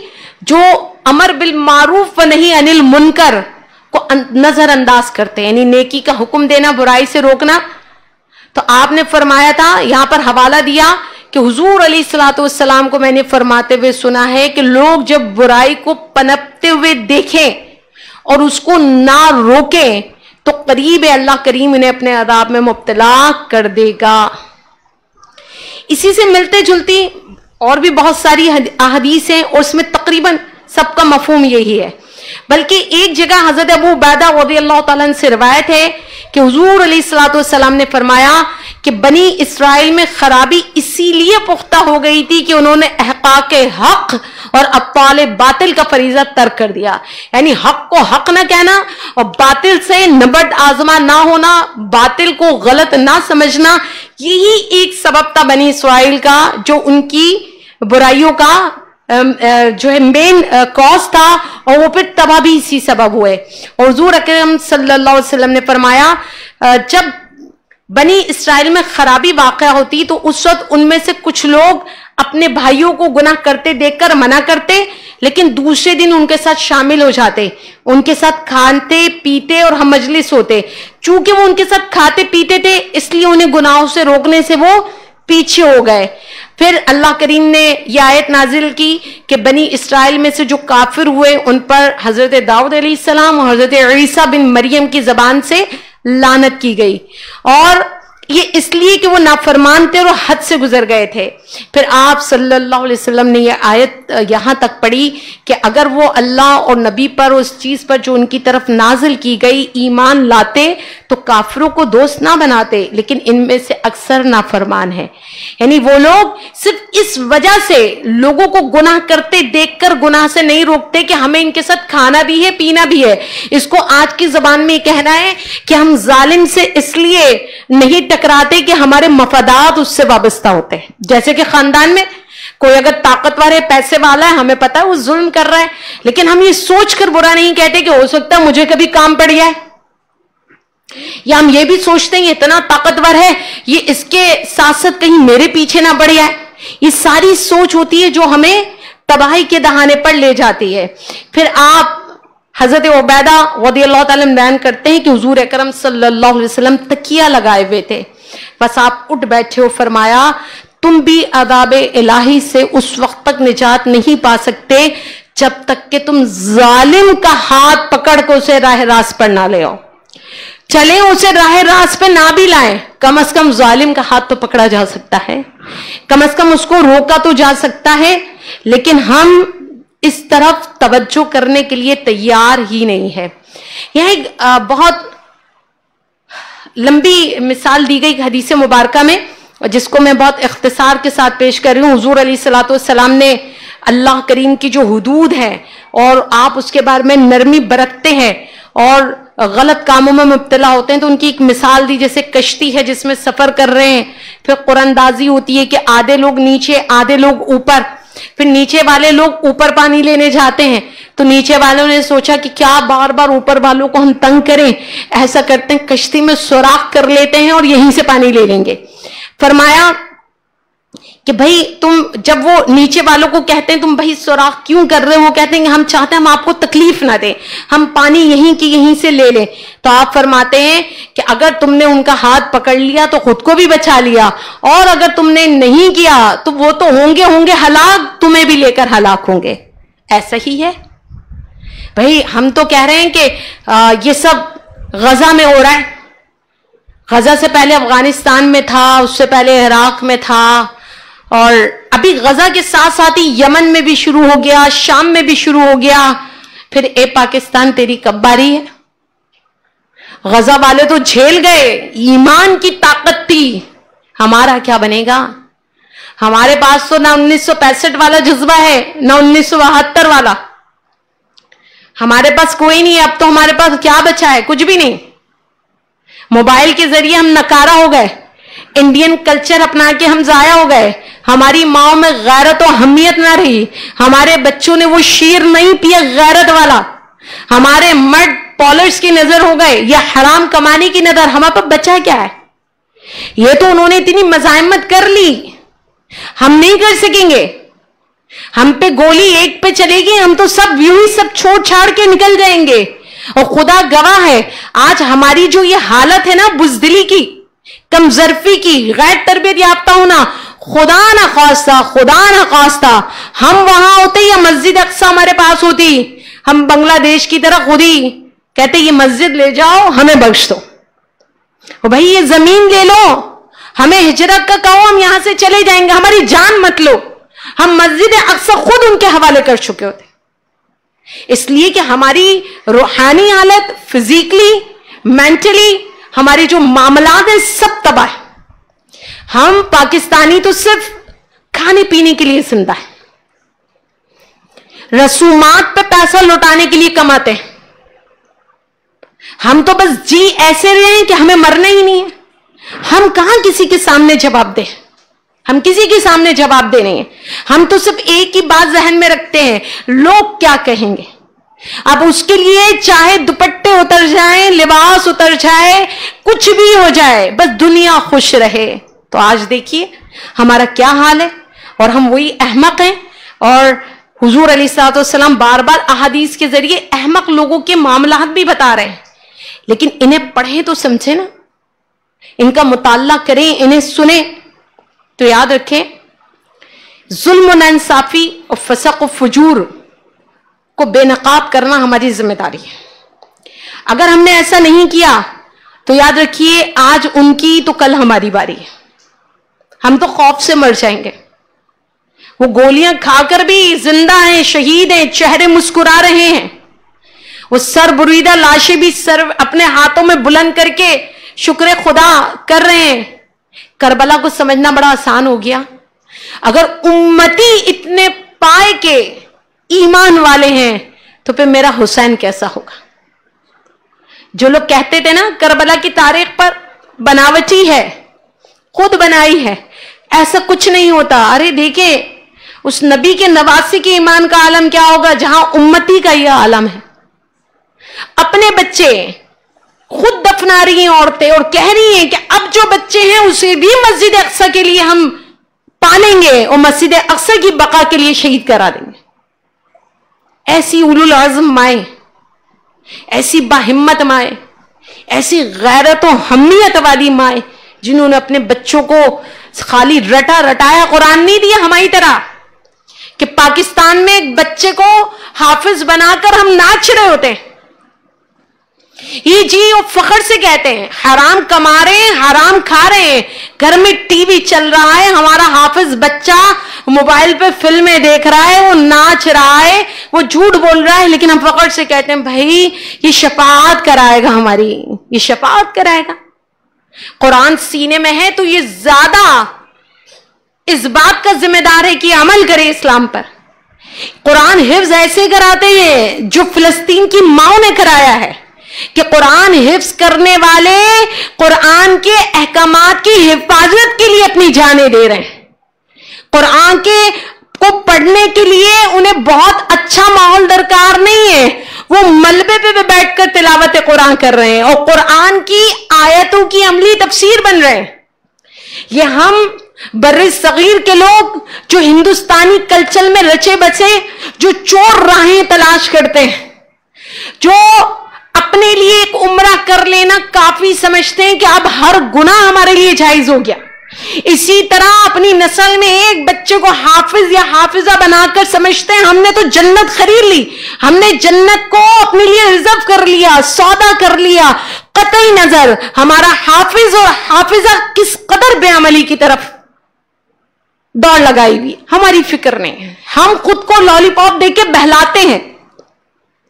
جو امر بالمعروف و نہی عن المنکر کو نظر انداز کرتے ہیں، یعنی نیکی کا حکم دینا، برائی سے روکنا. تو آپ نے فرمایا تھا، یہاں پر حوالہ دیا کہ حضور علیہ الصلوۃ والسلام کو میں نے فرماتے ہوئے سنا ہے کہ لوگ جب برائی کو پنپتے ہوئے دیکھیں اور اس کو نہ روکیں تو قریب اللہ کریم انہیں اپنے عذاب میں مبتلا کر دے گا. اسی سے ملتے جلتی اور بھی بہت ساری احادیث ہیں اور اس میں تقریباً سب کا مفہوم یہی ہے. بلکہ ایک جگہ حضرت ابو عبیدہ رضی اللہ تعالیٰ عنہ سے روایت ہے کہ حضور علیہ الصلوۃ والسلام نے فرمایا کہ بنی اسرائیل میں خرابی اسی لیے پختہ ہو گئی تھی کہ انہوں نے احقاق حق اور ابطال باطل کا فریضہ ترک کر دیا. یعنی حق کو حق نہ کہنا اور باطل سے نبرد آزما نہ ہونا، باطل کو غلط نہ سمجھنا، یہی ایک سبب تھا بنی اسرائیل کا جو ان کی برائیوں کا جو ہے مین کاز تھا، اور وہ پھر تباہ بھی اسی سبب ہوئے. اور حضور اکرم صلی اللہ علیہ وسلم نے فرمایا جب بنی اسرائیل میں خرابی واقع ہوتی تو اس وقت ان میں سے کچھ لوگ اپنے بھائیوں کو گناہ کرتے دیکھ کر منع کرتے، لیکن دوسرے دن ان کے ساتھ شامل ہو جاتے، ان کے ساتھ کھاتے پیتے اور ہم مجلس ہوتے. چونکہ وہ ان کے ساتھ کھاتے پیتے تھے اس لیے انہیں گناہوں سے روکنے سے وہ پیچھے ہو گئے. پھر اللہ کریم نے یہ آیت نازل کی کہ بنی اسرائیل میں سے جو کافر ہوئے ان پر حضرت داؤد علیہ السلام اور حضرت عیسیٰ بن مریم کی زبان سے لعنت کی گئی، اور یہ اس لیے کہ وہ نافرمان تھے اور حد سے گزر گئے تھے. پھر آپ صلی اللہ علیہ وسلم نے یہ آیت یہاں تک پڑھی کہ اگر وہ اللہ اور نبی پر اس چیز پر جو ان کی طرف نازل کی گئی ایمان لاتے تو کافروں کو دوست نہ بناتے، لیکن ان میں سے اکثر نافرمان ہیں. یعنی وہ لوگ صرف اس وجہ سے لوگوں کو گناہ کرتے دیکھ کر گناہ سے نہیں روکتے کہ ہمیں ان کے ساتھ کھانا بھی ہے پینا بھی ہے. اس کو آج کی زبان میں یہ کہنا ہے کہ ہم ظالم سے اس لیے نہیں ٹکراتے کہ ہمارے مفادات اس سے وابستہ ہوتے ہیں. جیسے کہ خاندان میں کوئی اگر طاقتور ہے، پیسے والا ہے، ہمیں پتا ہے وہ ظلم کر رہا ہے، لیکن ہم یہ سوچ کر برا نہیں کہتے کہ ہو سکتا ہے مجھے کبھی کام پڑ جائے، یا ہم یہ بھی سوچتے ہیں یہ اتنا طاقتور ہے یہ اس کے ساتھ ساتھ کہیں میرے پیچھے نہ پڑ جائے. یہ ساری سوچ ہوتی ہے جو ہمیں تباہی کے دہانے پر لے جاتی ہے. پھر آپ حضرت عبیدہ رضی اللہ تعالیٰ بیان کرتے ہیں کہ حضور اکرم صلی اللہ علیہ وسلم تکیہ لگائے ہوئے تھے، بس آپ اٹھ بیٹھے ہو، فرمایا تم بھی عذاب الہی سے اس وقت تک نجات نہیں پا سکتے جب تک کہ تم ظالم کا ہاتھ پکڑ کے اسے راہ راست پر نہ لے آؤ. چلیں اسے راہ راست پہ نہ بھی لائیں، کم از کم ظالم کا ہاتھ تو پکڑا جا سکتا ہے، کم از کم اس کو روکا تو جا سکتا ہے. لیکن ہم اس طرف توجہ کرنے کے لیے تیار ہی نہیں ہے. یہاں ایک بہت لمبی مثال دی گئی حدیث مبارکہ میں، جس کو میں بہت اختصار کے ساتھ پیش کر رہی ہوں. حضور علیہ الصلوۃ والسلام نے اللہ کریم کی جو حدود ہے اور آپ اس کے بارے میں نرمی برتتے ہیں اور غلط کاموں میں مبتلا ہوتے ہیں، تو ان کی ایک مثال دی، جیسے کشتی ہے جس میں سفر کر رہے ہیں، پھر قراندازی ہوتی ہے کہ آدھے لوگ نیچے آدھے لوگ اوپر، پھر نیچے والے لوگ اوپر پانی لینے جاتے ہیں تو نیچے والوں نے سوچا کہ کیا بار بار اوپر والوں کو ہم تنگ کریں، ایسا کرتے ہیں کشتی میں سوراخ کر لیتے ہیں اور یہیں سے پانی لے لیں گے. فرمایا کہ بھائی تم جب وہ نیچے والوں کو کہتے ہیں تم بھائی سوراخ کیوں کر رہے ہو، وہ کہتے ہیں کہ ہم چاہتے ہیں ہم آپ کو تکلیف نہ دیں، ہم پانی یہیں کی یہیں سے لے لیں. تو آپ فرماتے ہیں کہ اگر تم نے ان کا ہاتھ پکڑ لیا تو خود کو بھی بچا لیا، اور اگر تم نے نہیں کیا تو وہ تو ہوں گے ہلاک، تمہیں بھی لے کر ہلاک ہوں گے. ایسا ہی ہے بھائی. ہم تو کہہ رہے ہیں کہ یہ سب غزہ میں ہو رہا ہے، غزہ سے پہلے افغانستان میں تھا، اس سے پہلے عراق میں تھا، اور ابھی غزہ کے ساتھ ساتھ ہی یمن میں بھی شروع ہو گیا، شام میں بھی شروع ہو گیا. پھر اے پاکستان تیری کب باری ہے؟ غزہ والے تو جھیل گئے، ایمان کی طاقت تھی، ہمارا کیا بنے گا؟ ہمارے پاس تو نہ 1965 والا جذبہ ہے نہ 1972 والا، ہمارے پاس کوئی نہیں. اب تو ہمارے پاس کیا بچا ہے؟ کچھ بھی نہیں. موبائل کے ذریعے ہم نکارا ہو گئے، انڈین کلچر اپنا کے ہم ضائع ہو گئے، ہماری ماؤں میں غیرت و اہمیت نہ رہی، ہمارے بچوں نے وہ شیر نہیں پیا غیرت والا، ہمارے مرد پالرز کی نظر ہو گئے یا حرام کمانے کی نظر. ہمارے پاس بچہ کیا ہے؟ یہ تو انہوں نے اتنی مزاحمت کر لی، ہم نہیں کر سکیں گے. ہم پہ گولی ایک پہ چلے گی، ہم تو سب یوں ہی سب چھوڑ چھاڑ کے نکل جائیں گے. اور خدا گواہ ہے آج ہماری جو یہ حالت ہے نا بزدلی کی، کم ظرفی کی، غیر تربیت یافتہ ہونا، خدا نہ خواستہ ہم وہاں ہوتے یا مسجد اقصی ہمارے پاس ہوتی، ہم بنگلہ دیش کی طرح خود ہی کہتے یہ مسجد لے جاؤ ہمیں بخش دو، بھائی یہ زمین لے لو، ہمیں ہجرت کا کہو ہم یہاں سے چلے جائیں گے، ہماری جان مت لو. ہم مسجد اقصی خود ان کے حوالے کر چکے ہوتے، اس لیے کہ ہماری روحانی حالت، فزیکلی، مینٹلی، ہمارے جو معاملات ہیں سب تباہ ہے. ہم پاکستانی تو صرف کھانے پینے کے لیے زندہ ہیں، رسومات پہ پیسہ لوٹانے کے لیے کماتے ہیں. ہم تو بس جی ایسے رہے ہیں کہ ہمیں مرنا ہی نہیں ہے. ہم کہاں کسی کے سامنے جواب دیں؟ ہم کسی کے سامنے جواب دے نہیں ہیں. ہم تو صرف ایک ہی بات ذہن میں رکھتے ہیں، لوگ کیا کہیں گے. اب اس کے لیے چاہے دوپٹے اتر جائیں، لباس اتر جائے، کچھ بھی ہو جائے، بس دنیا خوش رہے. تو آج دیکھیے ہمارا کیا حال ہے، اور ہم وہی احمق ہیں. اور حضور علیہ الصلوۃ والسلام بار بار احادیث کے ذریعے احمق لوگوں کے معاملات بھی بتا رہے ہیں، لیکن انہیں پڑھیں تو سمجھیں نا، ان کا مطالعہ کریں، انہیں سنیں. تو یاد رکھیں ظلم و ناانصافی اور فسق و فجور کو بے نقاب کرنا ہماری ذمہ داری ہے. اگر ہم نے ایسا نہیں کیا تو یاد رکھیے آج ان کی تو کل ہماری باری ہے. ہم تو خوف سے مر جائیں گے. وہ گولیاں کھا کر بھی زندہ ہیں، شہید ہیں، چہرے مسکرا رہے ہیں. وہ سر بریدہ لاشیں بھی سر اپنے ہاتھوں میں بلند کر کے شکر خدا کر رہے ہیں. کربلا کو سمجھنا بڑا آسان ہو گیا. اگر امتی اتنے پائے کے ایمان والے ہیں تو پھر میرا حسین کیسا ہوگا. جو لوگ کہتے تھے نا کربلا کی تاریخ پر بناوٹی ہے، خود بنائی ہے، ایسا کچھ نہیں ہوتا. ارے دیکھیں اس نبی کے نواسی کے ایمان کا عالم کیا ہوگا جہاں امتی کا یہ عالم ہے. اپنے بچے خود دفنا رہی ہیں عورتیں اور کہہ رہی ہیں کہ اب جو بچے ہیں اسے بھی مسجد اقصی کے لیے ہم پالیں گے اور مسجد اقصی کی بقا کے لیے شہید کرا دیں گے. ایسی اولو العزم مائیں، ایسی باہمت مائیں، ایسی غیرت و حمیت والی مائیں جنہوں نے اپنے بچوں کو خالی رٹا رٹایا. قرآن نہیں دیا ہماری طرح کہ پاکستان میں ایک بچے کو حافظ بنا کر ہم ناچ رہے ہوتے ہیں. یہ جی وہ فخر سے کہتے ہیں حرام کما رہے ہیں، حرام کھا رہے ہیں، گھر میں ٹی وی چل رہا ہے، ہمارا حافظ بچہ موبائل پہ فلمیں دیکھ رہا ہے, وہ ناچ رہا ہے, وہ جھوٹ بول رہا ہے, لیکن ہم فخر سے کہتے ہیں بھائی یہ شفاعت کرائے گا ہماری, یہ شفاعت کرائے گا. قرآن سینے میں ہے تو یہ زیادہ اس بات کا ذمہ دار ہے کہ عمل کرے اسلام پر. قرآن حفظ ایسے کراتے ہیں جو فلسطین کی ماؤں نے کرایا ہے, کہ قرآن حفظ کرنے والے قرآن کے احکامات کی حفاظت کے لیے اپنی جانیں دے رہے ہیں. قرآن کو پڑھنے کے لیے انہیں بہت اچھا ماحول درکار نہیں ہے, وہ ملبے پہ بیٹھ کر تلاوت قرآن کر رہے ہیں اور قرآن کی آیتوں کی عملی تفسیر بن رہے ہیں. یہ ہم بر صغیر کے لوگ جو ہندوستانی کلچر میں رچے بچے, جو چور راہیں تلاش کرتے ہیں, جو اپنے لیے ایک عمرہ کر لینا کافی سمجھتے ہیں کہ اب ہر گناہ ہمارے لیے جائز ہو گیا, اسی طرح اپنی نسل میں ایک بچے کو حافظ یا حافظہ بنا کر سمجھتے ہیں ہم نے تو جنت خرید لی, ہم نے جنت کو اپنے لیے ریزرو کر لیا, سودا کر لیا. قطعی نظر ہمارا حافظ اور حافظہ کس قدر بے عملی کی طرف دوڑ لگائی ہوئی, ہماری فکر نہیں ہے. ہم خود کو لالی پاپ دے کے بہلاتے ہیں.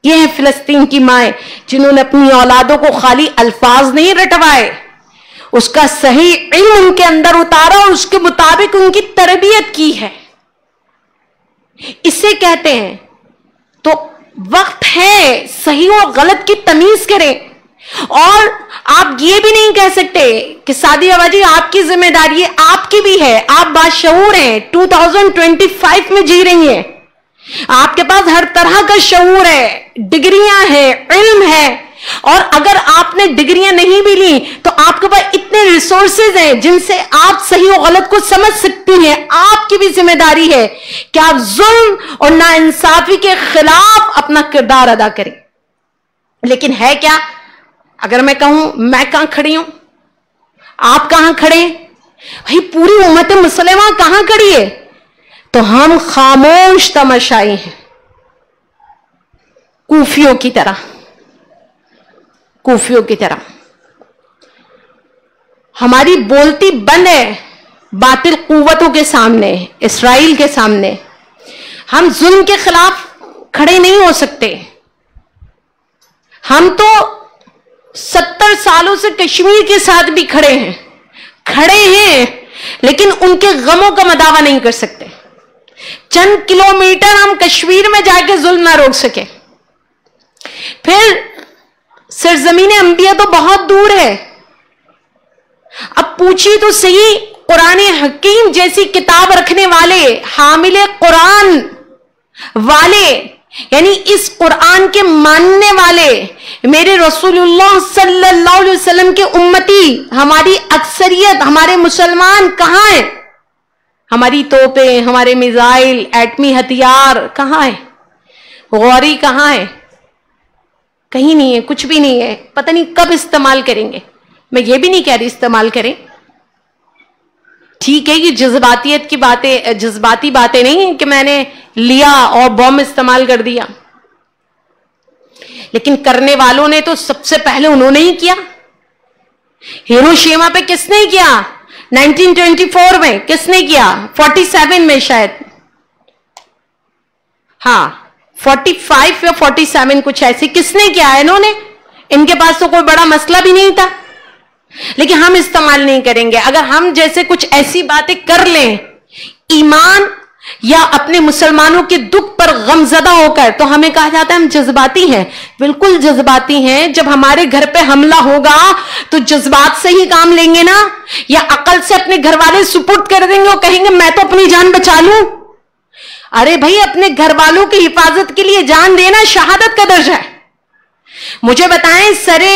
یہ ہیں فلسطین کی مائیں جنہوں نے اپنی اولادوں کو خالی الفاظ نہیں رٹوائے, اس کا صحیح علم ان کے اندر اتارا اور اس کے مطابق ان کی تربیت کی ہے. اسے کہتے ہیں تو وقت ہے صحیح و غلط کی تمیز کریں. اور آپ یہ بھی نہیں کہہ سکتے کہ سعدیہ باجی آپ کی ذمہ داری ہے, آپ کی بھی ہے, آپ باشعور ہیں, 2025 میں جی رہی ہیں, آپ کے پاس ہر طرح کا شعور ہے, ڈگریاں ہیں, علم ہے. اور اگر آپ نے ڈگریاں نہیں بھی لی تو آپ کے پاس اتنے ریسورسز ہیں جن سے آپ صحیح و غلط کو سمجھ سکتی ہیں. آپ کی بھی ذمہ داری ہے کہ آپ ظلم اور ناانصافی کے خلاف اپنا کردار ادا کریں. لیکن ہے کیا, اگر میں کہوں میں کہاں کھڑی ہوں, آپ کہاں کھڑے, بھائی پوری امت مسلمہ کہاں کھڑی ہے, تو ہم خاموش تماشائی ہیں, کوفیوں کی طرح, کوفیوں کی طرح. ہماری بولتی بند ہے باطل قوتوں کے سامنے, اسرائیل کے سامنے. ہم ظلم کے خلاف کھڑے نہیں ہو سکتے. ہم تو 70 سالوں سے کشمیر کے ساتھ بھی کھڑے ہیں, لیکن ان کے غموں کا مداوا نہیں کر سکتے. چند کلومیٹر ہم کشمیر میں جا کے ظلم نہ روک سکے. پھر سرزمین انبیاء تو بہت دور ہے. اب پوچھیے تو صحیح, قرآن حکیم جیسی کتاب رکھنے والے, حامل قرآن والے, یعنی اس قرآن کے ماننے والے, میرے رسول اللہ صلی اللہ علیہ وسلم کے امتی, ہماری اکثریت, ہمارے مسلمان کہاں ہیں؟ ہماری توپیں, ہمارے میزائل, ایٹمی ہتھیار کہاں ہیں؟ غوری کہاں ہے؟ کہیں نہیں ہے, کچھ بھی نہیں ہے. پتہ نہیں کب استعمال کریں گے. میں یہ بھی نہیں کہہ رہی استعمال کریں, ٹھیک ہے یہ جذباتیت کی باتیں, جذباتی باتیں نہیں ہیں کہ میں نے لیا اور بم استعمال کر دیا, لیکن کرنے والوں نے تو سب سے پہلے انہوں نے ہی کیا. ہیروشیما پہ کس نے کیا؟ 1924 میں. کس نے کیا؟ 47 میں شاید, ہاں 45 یا 47 کچھ ایسے. کس نے کیا؟ انہوں نے. ان کے پاس تو کوئی بڑا مسئلہ بھی نہیں تھا, لیکن ہم استعمال نہیں کریں گے. اگر ہم جیسے کچھ ایسی باتیں کر لیں ایمان یا اپنے مسلمانوں کے دکھ پر غمزدہ ہو کر, تو ہمیں کہا جاتا ہے ہم جذباتی ہیں. بالکل جذباتی ہیں. جب ہمارے گھر پہ حملہ ہوگا تو جذبات سے ہی کام لیں گے نا, یا عقل سے اپنے گھر والے سپرد کر دیں گے اور کہیں گے میں تو اپنی جان بچا لوں. ارے بھائی اپنے گھر والوں کی حفاظت کے لیے جان دینا شہادت کا درجہ ہے. مجھے بتائیں سرے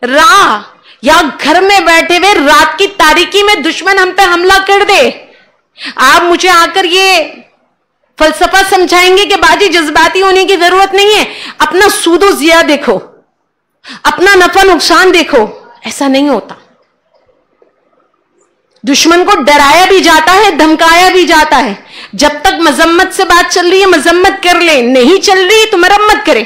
راہ یا گھر میں بیٹھے ہوئے رات کی تاریکی میں دشمن ہم پہ حملہ کر دے, آپ مجھے آ کر یہ فلسفہ سمجھائیں گے کہ باجی جذباتی ہونے کی ضرورت نہیں ہے, اپنا سود و ضیاع دیکھو, اپنا نفع نقصان دیکھو. ایسا نہیں ہوتا. دشمن کو ڈرایا بھی جاتا ہے, دھمکایا بھی جاتا ہے. جب تک مذمت سے بات چل رہی ہے مذمت کر لیں, نہیں چل رہی تو مرمت کریں.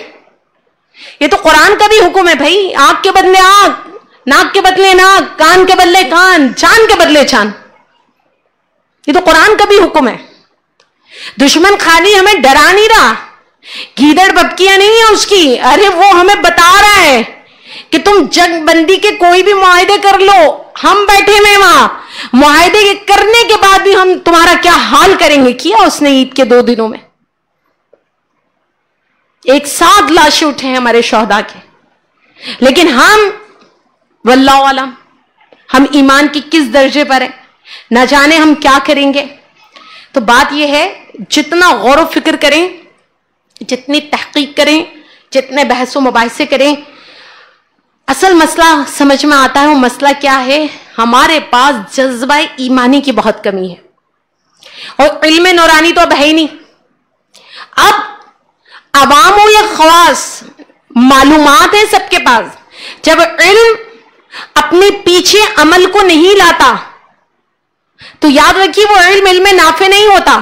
یہ تو قرآن کا بھی حکم ہے بھائی. آنکھ کے بدلے آنکھ, ناک کے بدلے ناک, کان کے بدلے کان, چاند کے بدلے چاند. یہ تو قرآن کا بھی حکم ہے. دشمن خالی ہمیں ڈرا نہیں رہا, گیدڑ ببکیاں نہیں ہے اس کی, ارے وہ ہمیں بتا رہا ہے کہ تم جنگ بندی کے کوئی بھی معاہدے کر لو, ہم بیٹھے ہوئے وہاں, معاہدے کرنے کے بعد بھی ہم تمہارا کیا حال کریں گے. کیا اس نے عید کے 2 دنوں میں, ایک ساتھ لاشیں اٹھے ہیں ہمارے شہداء کے. لیکن ہم واللہ علم ہم ایمان کی کس درجے پر ہیں, نہ جانے ہم کیا کریں گے. تو بات یہ ہے, جتنا غور و فکر کریں, جتنی تحقیق کریں, جتنے بحث و مباحثے کریں, اصل مسئلہ سمجھ میں آتا ہے. وہ مسئلہ کیا ہے, ہمارے پاس جذبہ ایمانی کی بہت کمی ہے, اور علم نورانی تو اب ہے ہی نہیں. اب عوام و یا خواص معلومات ہیں سب کے پاس, جب علم اپنے پیچھے عمل کو نہیں لاتا تو یاد رکھیے وہ علم نافع نہیں ہوتا.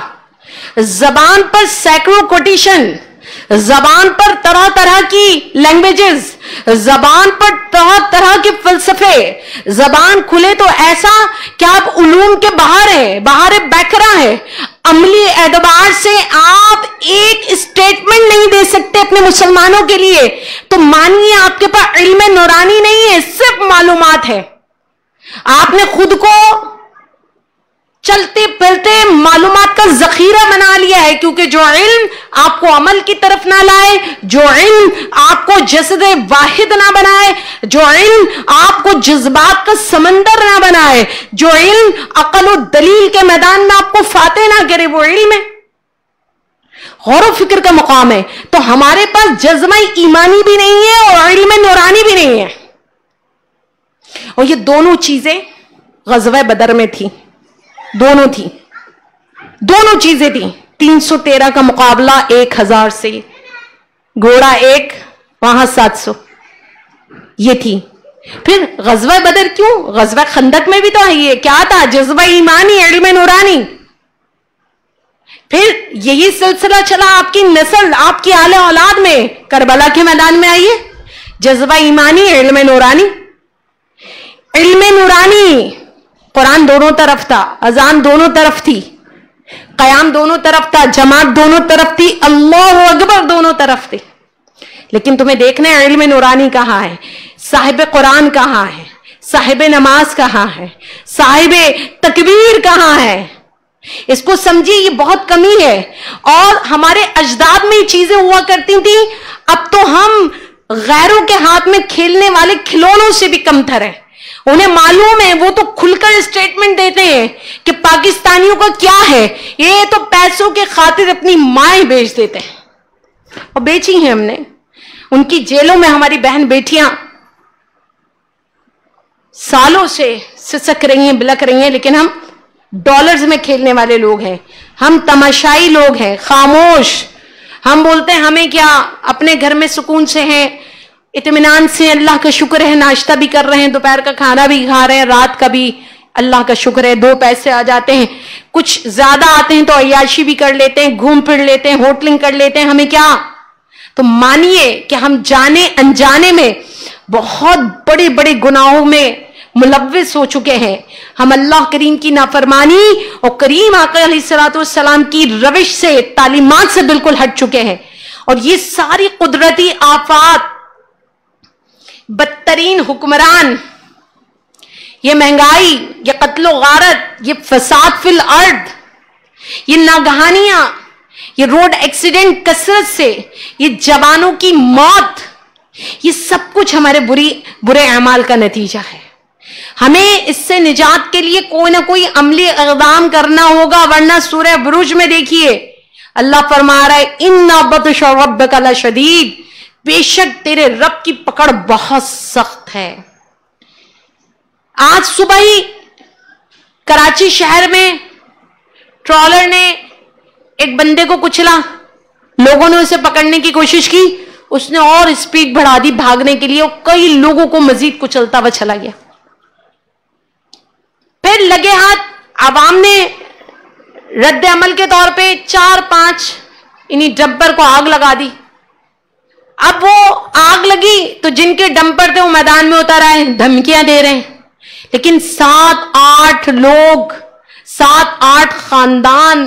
زبان پر سینکڑوں کوٹیشن, زبان پر طرح طرح کی لینگویجز, زبان پر طرح طرح کے فلسفے, زبان کھلے تو ایسا کہ آپ علوم کے باہر ہیں, باہر بیکرا ہے. عملی اعتبار سے آپ ایک اسٹیٹمنٹ نہیں دے سکتے اپنے مسلمانوں کے لیے, تو مانیے آپ کے پاس علم نورانی نہیں ہے, صرف معلومات ہے. آپ نے خود کو چلتے پھرتے معلومات کا ذخیرہ بنا لیا ہے, کیونکہ جو علم آپ کو عمل کی طرف نہ لائے, جو علم آپ کو جسد واحد نہ بنائے, جو علم آپ کو جذبات کا سمندر نہ بنائے, جو علم عقل و دلیل کے میدان میں آپ کو فاتح نہ کرے, وہ علم ہے, غور و فکر کا مقام ہے. تو ہمارے پاس جذبہ ایمانی بھی نہیں ہے اور علم نورانی بھی نہیں ہے. اور یہ دونوں چیزیں غزوہ بدر میں تھی, دونوں چیزیں تھیں. 313 کا مقابلہ 1000 سے, گھوڑا 1 وہاں 700, یہ تھی. پھر غزوہ بدر کیوں, غزوہ خندق میں بھی تو ہے, کیا تھا, جذبہ ایمانی, علم نورانی. پھر یہی سلسلہ چلا آپ کی نسل, آپ کی آل اولاد میں. کربلا کے میدان میں آئیے, جذبہ ایمانی, علم نورانی. علم نورانی, قرآن دونوں طرف تھا, اذان دونوں طرف تھی, قیام دونوں طرف تھا, جماعت دونوں طرف تھی, اللہ اکبر دونوں طرف تھی. لیکن تمہیں دیکھنا ہے علم نورانی کہاں ہے, صاحب قرآن کہاں ہے, صاحب نماز کہاں ہے, صاحب تکبیر کہاں ہے. اس کو سمجھیے, یہ بہت کمی ہے. اور ہمارے اجداد میں یہ چیزیں ہوا کرتی تھیں, اب تو ہم غیروں کے ہاتھ میں کھیلنے والے کھلونوں سے بھی کم تر ہیں. انہیں معلوم ہے, وہ تو کھل کر اسٹیٹمنٹ دیتے ہیں کہ پاکستانیوں کا کیا ہے, یہ تو پیسوں کے خاطر اپنی مائیں بیچ دیتے ہیں, اور بیچی ہیں ہم نے. ان کی جیلوں میں ہماری بہن بیٹیاں سالوں سے سسک رہی ہیں, بلک رہی ہیں, لیکن ہم ڈالرز میں کھیلنے والے لوگ ہیں, ہم تماشائی لوگ ہیں, خاموش. ہم بولتے ہیں ہمیں کیا, اپنے گھر میں سکون سے ہیں, اطمینان سے, اللہ کا شکر ہے, ناشتہ بھی کر رہے ہیں, دوپہر کا کھانا بھی کھا رہے ہیں, رات کا بھی اللہ کا شکر ہے, 2 پیسے آ جاتے ہیں, کچھ زیادہ آتے ہیں تو عیاشی بھی کر لیتے ہیں, گھوم پھر لیتے ہیں, ہوٹلنگ کر لیتے ہیں, ہمیں کیا. تو مانیے کہ ہم جانے انجانے میں بہت بڑے بڑے گناہوں میں ملوث ہو چکے ہیں. ہم اللہ کریم کی نافرمانی اور کریم آقا علیہ الصلوۃ والسلام کی روش سے, تعلیمات سے بالکل ہٹ چکے ہیں. اور یہ ساری قدرتی آفات, بدترین حکمران, یہ مہنگائی, یہ قتل و غارت, یہ فساد فی الارض, یہ ناگہانیاں, یہ روڈ ایکسیڈنٹ کثرت سے, یہ جوانوں کی موت, یہ سب کچھ ہمارے برے اعمال کا نتیجہ ہے. ہمیں اس سے نجات کے لیے کوئی نہ کوئی عملی اقدام کرنا ہوگا, ورنہ سورہ بروج میں دیکھیے اللہ فرما رہا ہے ان بطش ربک لشدید, بے شک تیرے رب کی پکڑ بہت سخت ہے. آج صبح ہی کراچی شہر میں ٹرالر نے ایک بندے کو کچلا, لوگوں نے اسے پکڑنے کی کوشش کی, اس نے اور اسپیڈ بڑھا دی بھاگنے کے لیے, اور کئی لوگوں کو مزید کچلتا ہوا چلا گیا. پھر لگے ہاتھ عوام نے رد عمل کے طور پہ 4-5 انہی ڈمپر کو آگ لگا دی. اب وہ آگ لگی تو جن کے ڈمپر تھے وہ میدان میں اتر آئے, دھمکیاں دے رہے ہیں, لیکن 7-8 لوگ, 7-8 خاندان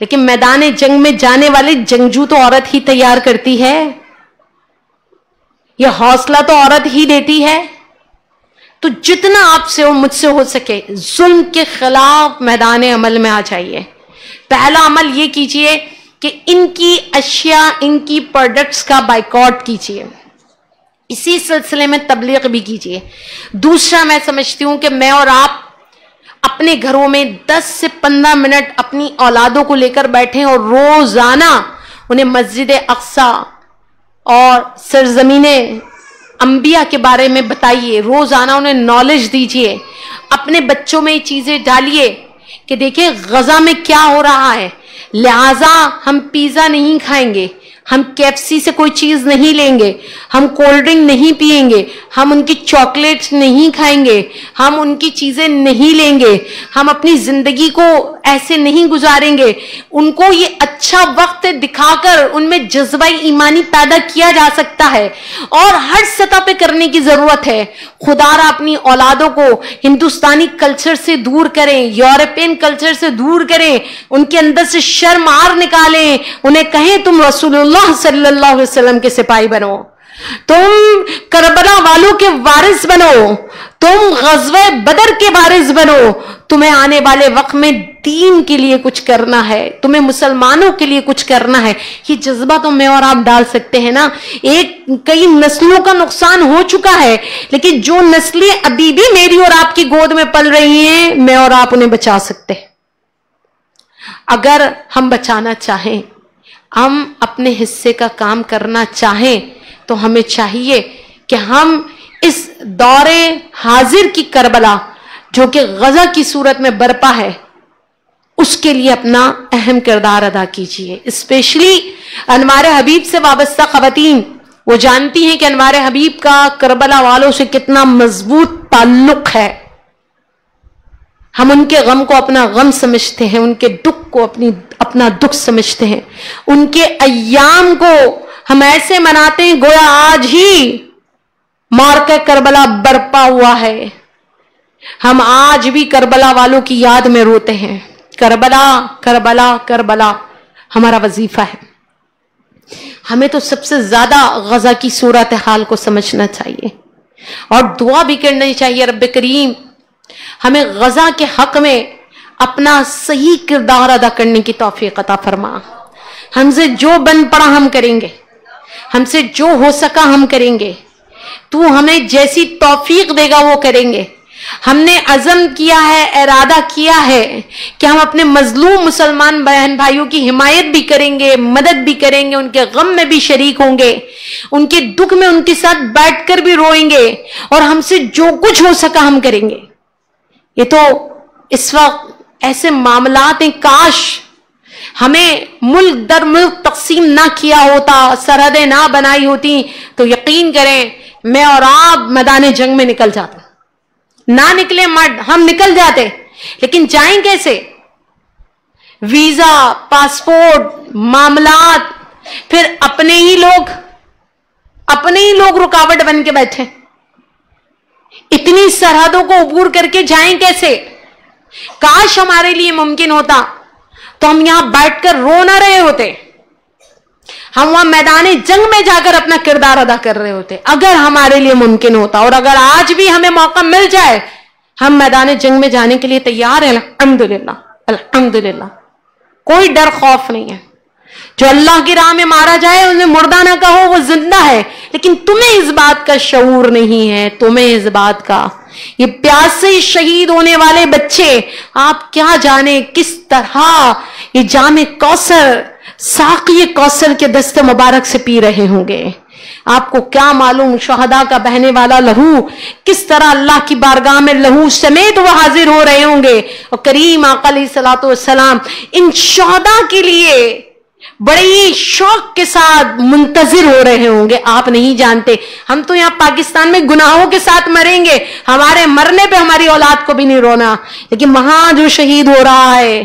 لیکن میدان جنگ میں جانے والے جنگجو تو عورت ہی تیار کرتی ہے، یہ حوصلہ تو عورت ہی دیتی ہے. تو جتنا آپ سے اور مجھ سے ہو سکے ظلم کے خلاف میدان عمل میں آ جائیے. پہلا عمل یہ کیجئے کہ ان کی اشیاء، ان کی پروڈکٹس کا بائیکاٹ کیجئے. اسی سلسلے میں تبلیغ بھی کیجئے. دوسرا میں سمجھتی ہوں کہ میں اور آپ اپنے گھروں میں 10 سے 15 منٹ اپنی اولادوں کو لے کر بیٹھیں اور روزانہ انہیں مسجد اقصی اور سرزمین انبیاء کے بارے میں بتائیے. روزانہ انہیں نالج دیجئے. اپنے بچوں میں یہ چیزیں ڈالیے کہ دیکھیں غزہ میں کیا ہو رہا ہے، لہٰذا ہم پیزا نہیں کھائیں گے، ہم KFC سے کوئی چیز نہیں لیں گے، ہم کولڈ ڈرنک نہیں پیئیں گے، ہم ان کی چاکلیٹس نہیں کھائیں گے، ہم ان کی چیزیں نہیں لیں گے، ہم اپنی زندگی کو ایسے نہیں گزاریں گے. ان کو یہ اچھا وقت دکھا کر ان میں جذبہ ایمانی پیدا کیا جا سکتا ہے اور ہر سطح پہ کرنے کی ضرورت ہے. خدا را اپنی اولادوں کو ہندوستانی کلچر سے دور کریں، یورپین کلچر سے دور کریں، ان کے اندر سے شرم آر نکالیں. انہیں کہیں تم رسول اللہ صلی اللہ علیہ وسلم کے سپاہی بنو، تم کربلا والوں کے وارث بنو، تم غزوہ بدر کے وارث بنو. تمہیں آنے والے وقت میں دین کے لیے کچھ کرنا ہے، تمہیں مسلمانوں کے لیے کچھ کرنا ہے. یہ جذبہ تو میں اور آپ ڈال سکتے ہیں نا. کئی نسلوں کا نقصان ہو چکا ہے، لیکن جو نسلیں ابھی بھی میری اور آپ کی گود میں پل رہی ہیں، میں اور آپ انہیں بچا سکتے ہیں. اگر ہم بچانا چاہیں، ہم اپنے حصے کا کام کرنا چاہیں، تو ہمیں چاہیے کہ ہم اس دور حاضر کی کربلا جو کہ غزہ کی صورت میں برپا ہے، اس کے لیے اپنا اہم کردار ادا کیجیے. اسپیشلی انوار حبیب سے وابستہ خواتین وہ جانتی ہیں کہ انوار حبیب کا کربلا والوں سے کتنا مضبوط تعلق ہے. ہم ان کے غم کو اپنا غم سمجھتے ہیں، ان کے دکھ کو اپنا دکھ سمجھتے ہیں. ان کے ایام کو ہم ایسے مناتے ہیں گویا آج ہی معرکہ کربلا برپا ہوا ہے. ہم آج بھی کربلا والوں کی یاد میں روتے ہیں. کربلا کربلا کربلا ہمارا وظیفہ ہے. ہمیں تو سب سے زیادہ غزہ کی صورتحال کو سمجھنا چاہیے اور دعا بھی کرنی چاہیے، رب کریم ہمیں غزہ کے حق میں اپنا صحیح کردار ادا کرنے کی توفیق عطا فرما. ہم سے جو بن پڑا ہم کریں گے، ہم سے جو ہو سکا ہم کریں گے. تو ہمیں جیسی توفیق دے گا وہ کریں گے. ہم نے عزم کیا ہے، ارادہ کیا ہے کہ ہم اپنے مظلوم مسلمان بہن بھائیوں کی حمایت بھی کریں گے، مدد بھی کریں گے، ان کے غم میں بھی شریک ہوں گے، ان کے دکھ میں ان کے ساتھ بیٹھ کر بھی روئیں گے، اور ہم سے جو کچھ ہو سکا ہم کریں گے. یہ تو اس وقت ایسے معاملات ہیں، کاش ہمیں ملک در ملک تقسیم نہ کیا ہوتا، سرحدیں نہ بنائی ہوتی، تو یقین کریں میں اور آپ میدان جنگ میں نکل جاتے. نہ نکلے مرد، ہم نکل جاتے، لیکن جائیں کیسے؟ ویزا، پاسپورٹ، معاملات، پھر اپنے ہی لوگ رکاوٹ بن کے بیٹھے. اتنی سرحدوں کو عبور کر کے جائیں کیسے؟ کاش ہمارے لیے ممکن ہوتا تو ہم یہاں بیٹھ کر رو نہ رہے ہوتے، ہم وہاں میدان جنگ میں جا کر اپنا کردار ادا کر رہے ہوتے. اگر ہمارے لیے ممکن ہوتا، اور اگر آج بھی ہمیں موقع مل جائے، ہم میدان جنگ میں جانے کے لیے تیار ہیں. الحمدللہ الحمدللہ، کوئی ڈر خوف نہیں ہے. جو اللہ کی راہ میں مارا جائے انہیں مردہ نہ کہو، وہ زندہ ہے. لیکن تمہیں اس بات کا شعور نہیں ہے، تمہیں اس بات کا. یہ پیاس سے شہید ہونے والے بچے آپ کیا جانے کس طرح یہ جام کوثر، ساقی کوثر کے دست مبارک سے پی رہے ہوں گے. آپ کو کیا معلوم شہداء کا بہنے والا لہو کس طرح اللہ کی بارگاہ میں لہو سمیت وہ حاضر ہو رہے ہوں گے. اور کریم آقا علیہ الصلوۃ والسلام ان شہداء کے لیے بڑے ہی شوق کے ساتھ منتظر ہو رہے ہوں گے. آپ نہیں جانتے، ہم تو یہاں پاکستان میں گناہوں کے ساتھ مریں گے، ہمارے مرنے پہ ہماری اولاد کو بھی نہیں رونا. لیکن وہاں جو شہید ہو رہا ہے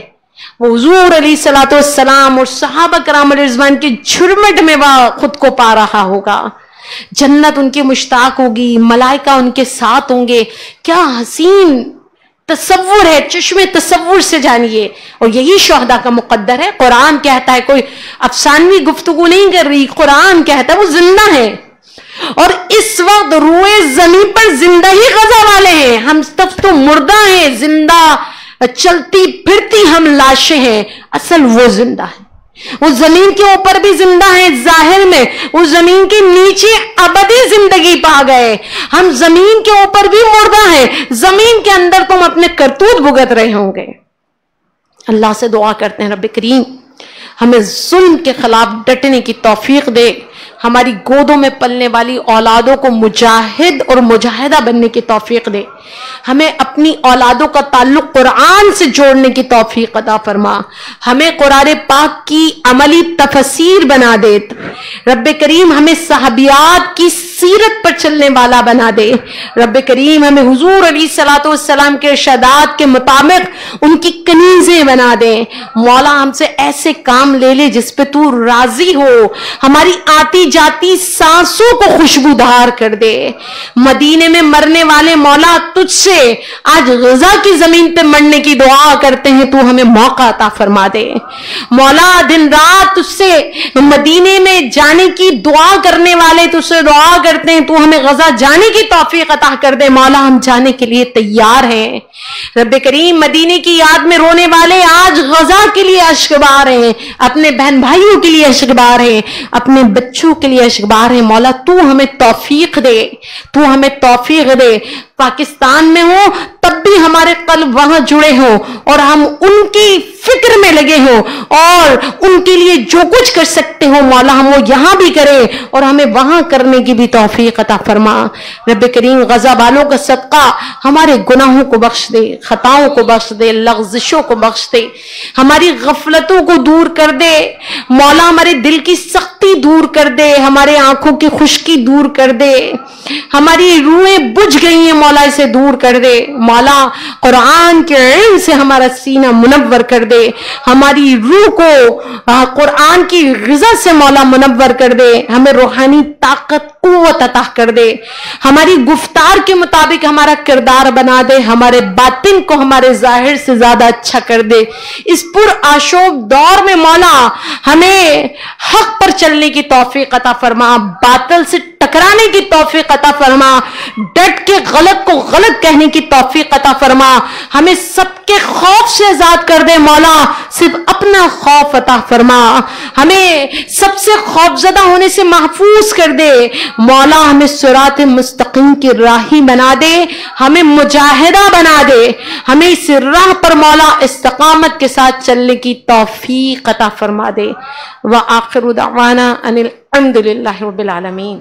وہ حضور علیہ الصلوۃ والسلام اور صحابہ کرام علیہ رضوان کی جھرمٹ میں وہ خود کو پا رہا ہوگا. جنت ان کی مشتاق ہوگی، ملائکہ ان کے ساتھ ہوں گے. کیا حسین تصور ہے, چشمے تصور سے جانیے, اور یہی شہداء کا مقدر ہے. قرآن کہتا ہے, کوئی افسانوی گفتگو نہیں کر رہی, قرآن کہتا ہے وہ زندہ ہے, اور اس وقت روئے زمین پر زندہ ہی غزہ والے ہیں. ہم سب تو مردہ ہیں, زندہ چلتی پھرتی ہم لاشیں ہیں, اصل وہ زندہ ہے. وہ زمین کے اوپر بھی زندہ ہیں ظاہر میں, وہ زمین کے نیچے ابدی زندگی پا گئے. ہم زمین کے اوپر بھی مردہ ہیں, زمین کے اندر تم اپنے کرتوت بھگت رہے ہوں گے. اللہ سے دعا کرتے ہیں رب کریم ہمیں ظلم کے خلاف ڈٹنے کی توفیق دے, ہماری گودوں میں پلنے والی اولادوں کو مجاہد اور مجاہدہ بننے کی توفیق دے, ہمیں اپنی اولادوں کا تعلق قرآن سے جوڑنے کی توفیق عطا فرما, ہمیں قرآن پاک کی عملی تفسیر بنا دے. رب کریم ہمیں صحابیات کی سیرت پر چلنے والا بنا دے. رب کریم ہمیں حضور علیہ الصلوۃ والسلام کے ارشادات کے مطابق ان کی کنیزیں بنا دے. مولا ہم سے ایسے کام لے لے جس پہ تو راضی ہو, ہماری آتی جاتی سانسوں کو خوشبودار کر دے. مدینے میں مرنے والے مولا تجھ سے آج غزہ کی زمین پہ مرنے کی دعا کرتے ہیں, تو ہمیں موقع عطا فرما دے. مولا دن رات تجھ سے مدینے میں جانے کی دعا کرنے والے تجھ سے دعا کرتے ہیں, تو ہمیں غزہ جانے کی توفیق عطا کر دے. مولا ہم جانے کے لیے تیار ہیں. رب کریم مدینے کی یاد میں رونے والے آج غزہ کے لیے اشک بار ہیں, اپنے بہن بھائیوں کے لیے اشک بار ہیں, اپنے بچوں کے لیے اشک بار ہیں. مولا تو ہمیں توفیق دے, تو ہمیں توفیق دے. پاکستان میں ہو تب بھی ہمارے قلب وہاں جڑے ہوں, اور ہم ان کی فکر میں لگے ہوں, اور ان کے لیے جو کچھ کر سکتے ہو مولا ہم وہ یہاں بھی کریں, اور ہمیں وہاں کرنے کی بھی توفیق عطا فرما. رب کریم غزہ والوں کا صدقہ ہمارے گناہوں کو بخش دے, خطاؤں کو بخش دے, لغزشوں کو بخش دے, ہماری غفلتوں کو دور کر دے. مولا ہمارے دل کی سختی دور کر دے, ہمارے آنکھوں کی خشکی دور کر دے, ہماری روحیں بجھ گئی ہیں مولا اسے دور کر دے. مولا قرآن کے علم سے ہمارا سینہ منور کر دے, ہماری روح کو قرآن کی غذا سے مولا منور کر دے, ہمیں روحانی طاقت قوت عطا کر دے, ہماری گفتار کے مطابق ہمارا کردار بنا دے, ہمارے باطن کو ہمارے ظاہر سے زیادہ اچھا کر دے. اس پر آشوب دور میں مولا ہمیں حق پر چلنے کی توفیق عطا فرما, باطل سے ٹکرانے کی توفیق عطا فرما, ڈٹ کے غلط کو غلط کہنے کی توفیق عطا فرما, ہمیں سب کے خوف سے آزاد کر دے مولا, صرف اپنا خوف عطا فرما, ہمیں سب سے خوفزدہ ہونے سے محفوظ کر دے مولا, ہمیں صراط مستقیم کی راہی بنا دے, ہمیں مجاہدہ بنا دے, ہمیں اس راہ پر مولا استقامت کے ساتھ چلنے کی توفیق عطا فرما دے. وآخر دعوانا ان الحمد للہ رب العالمین.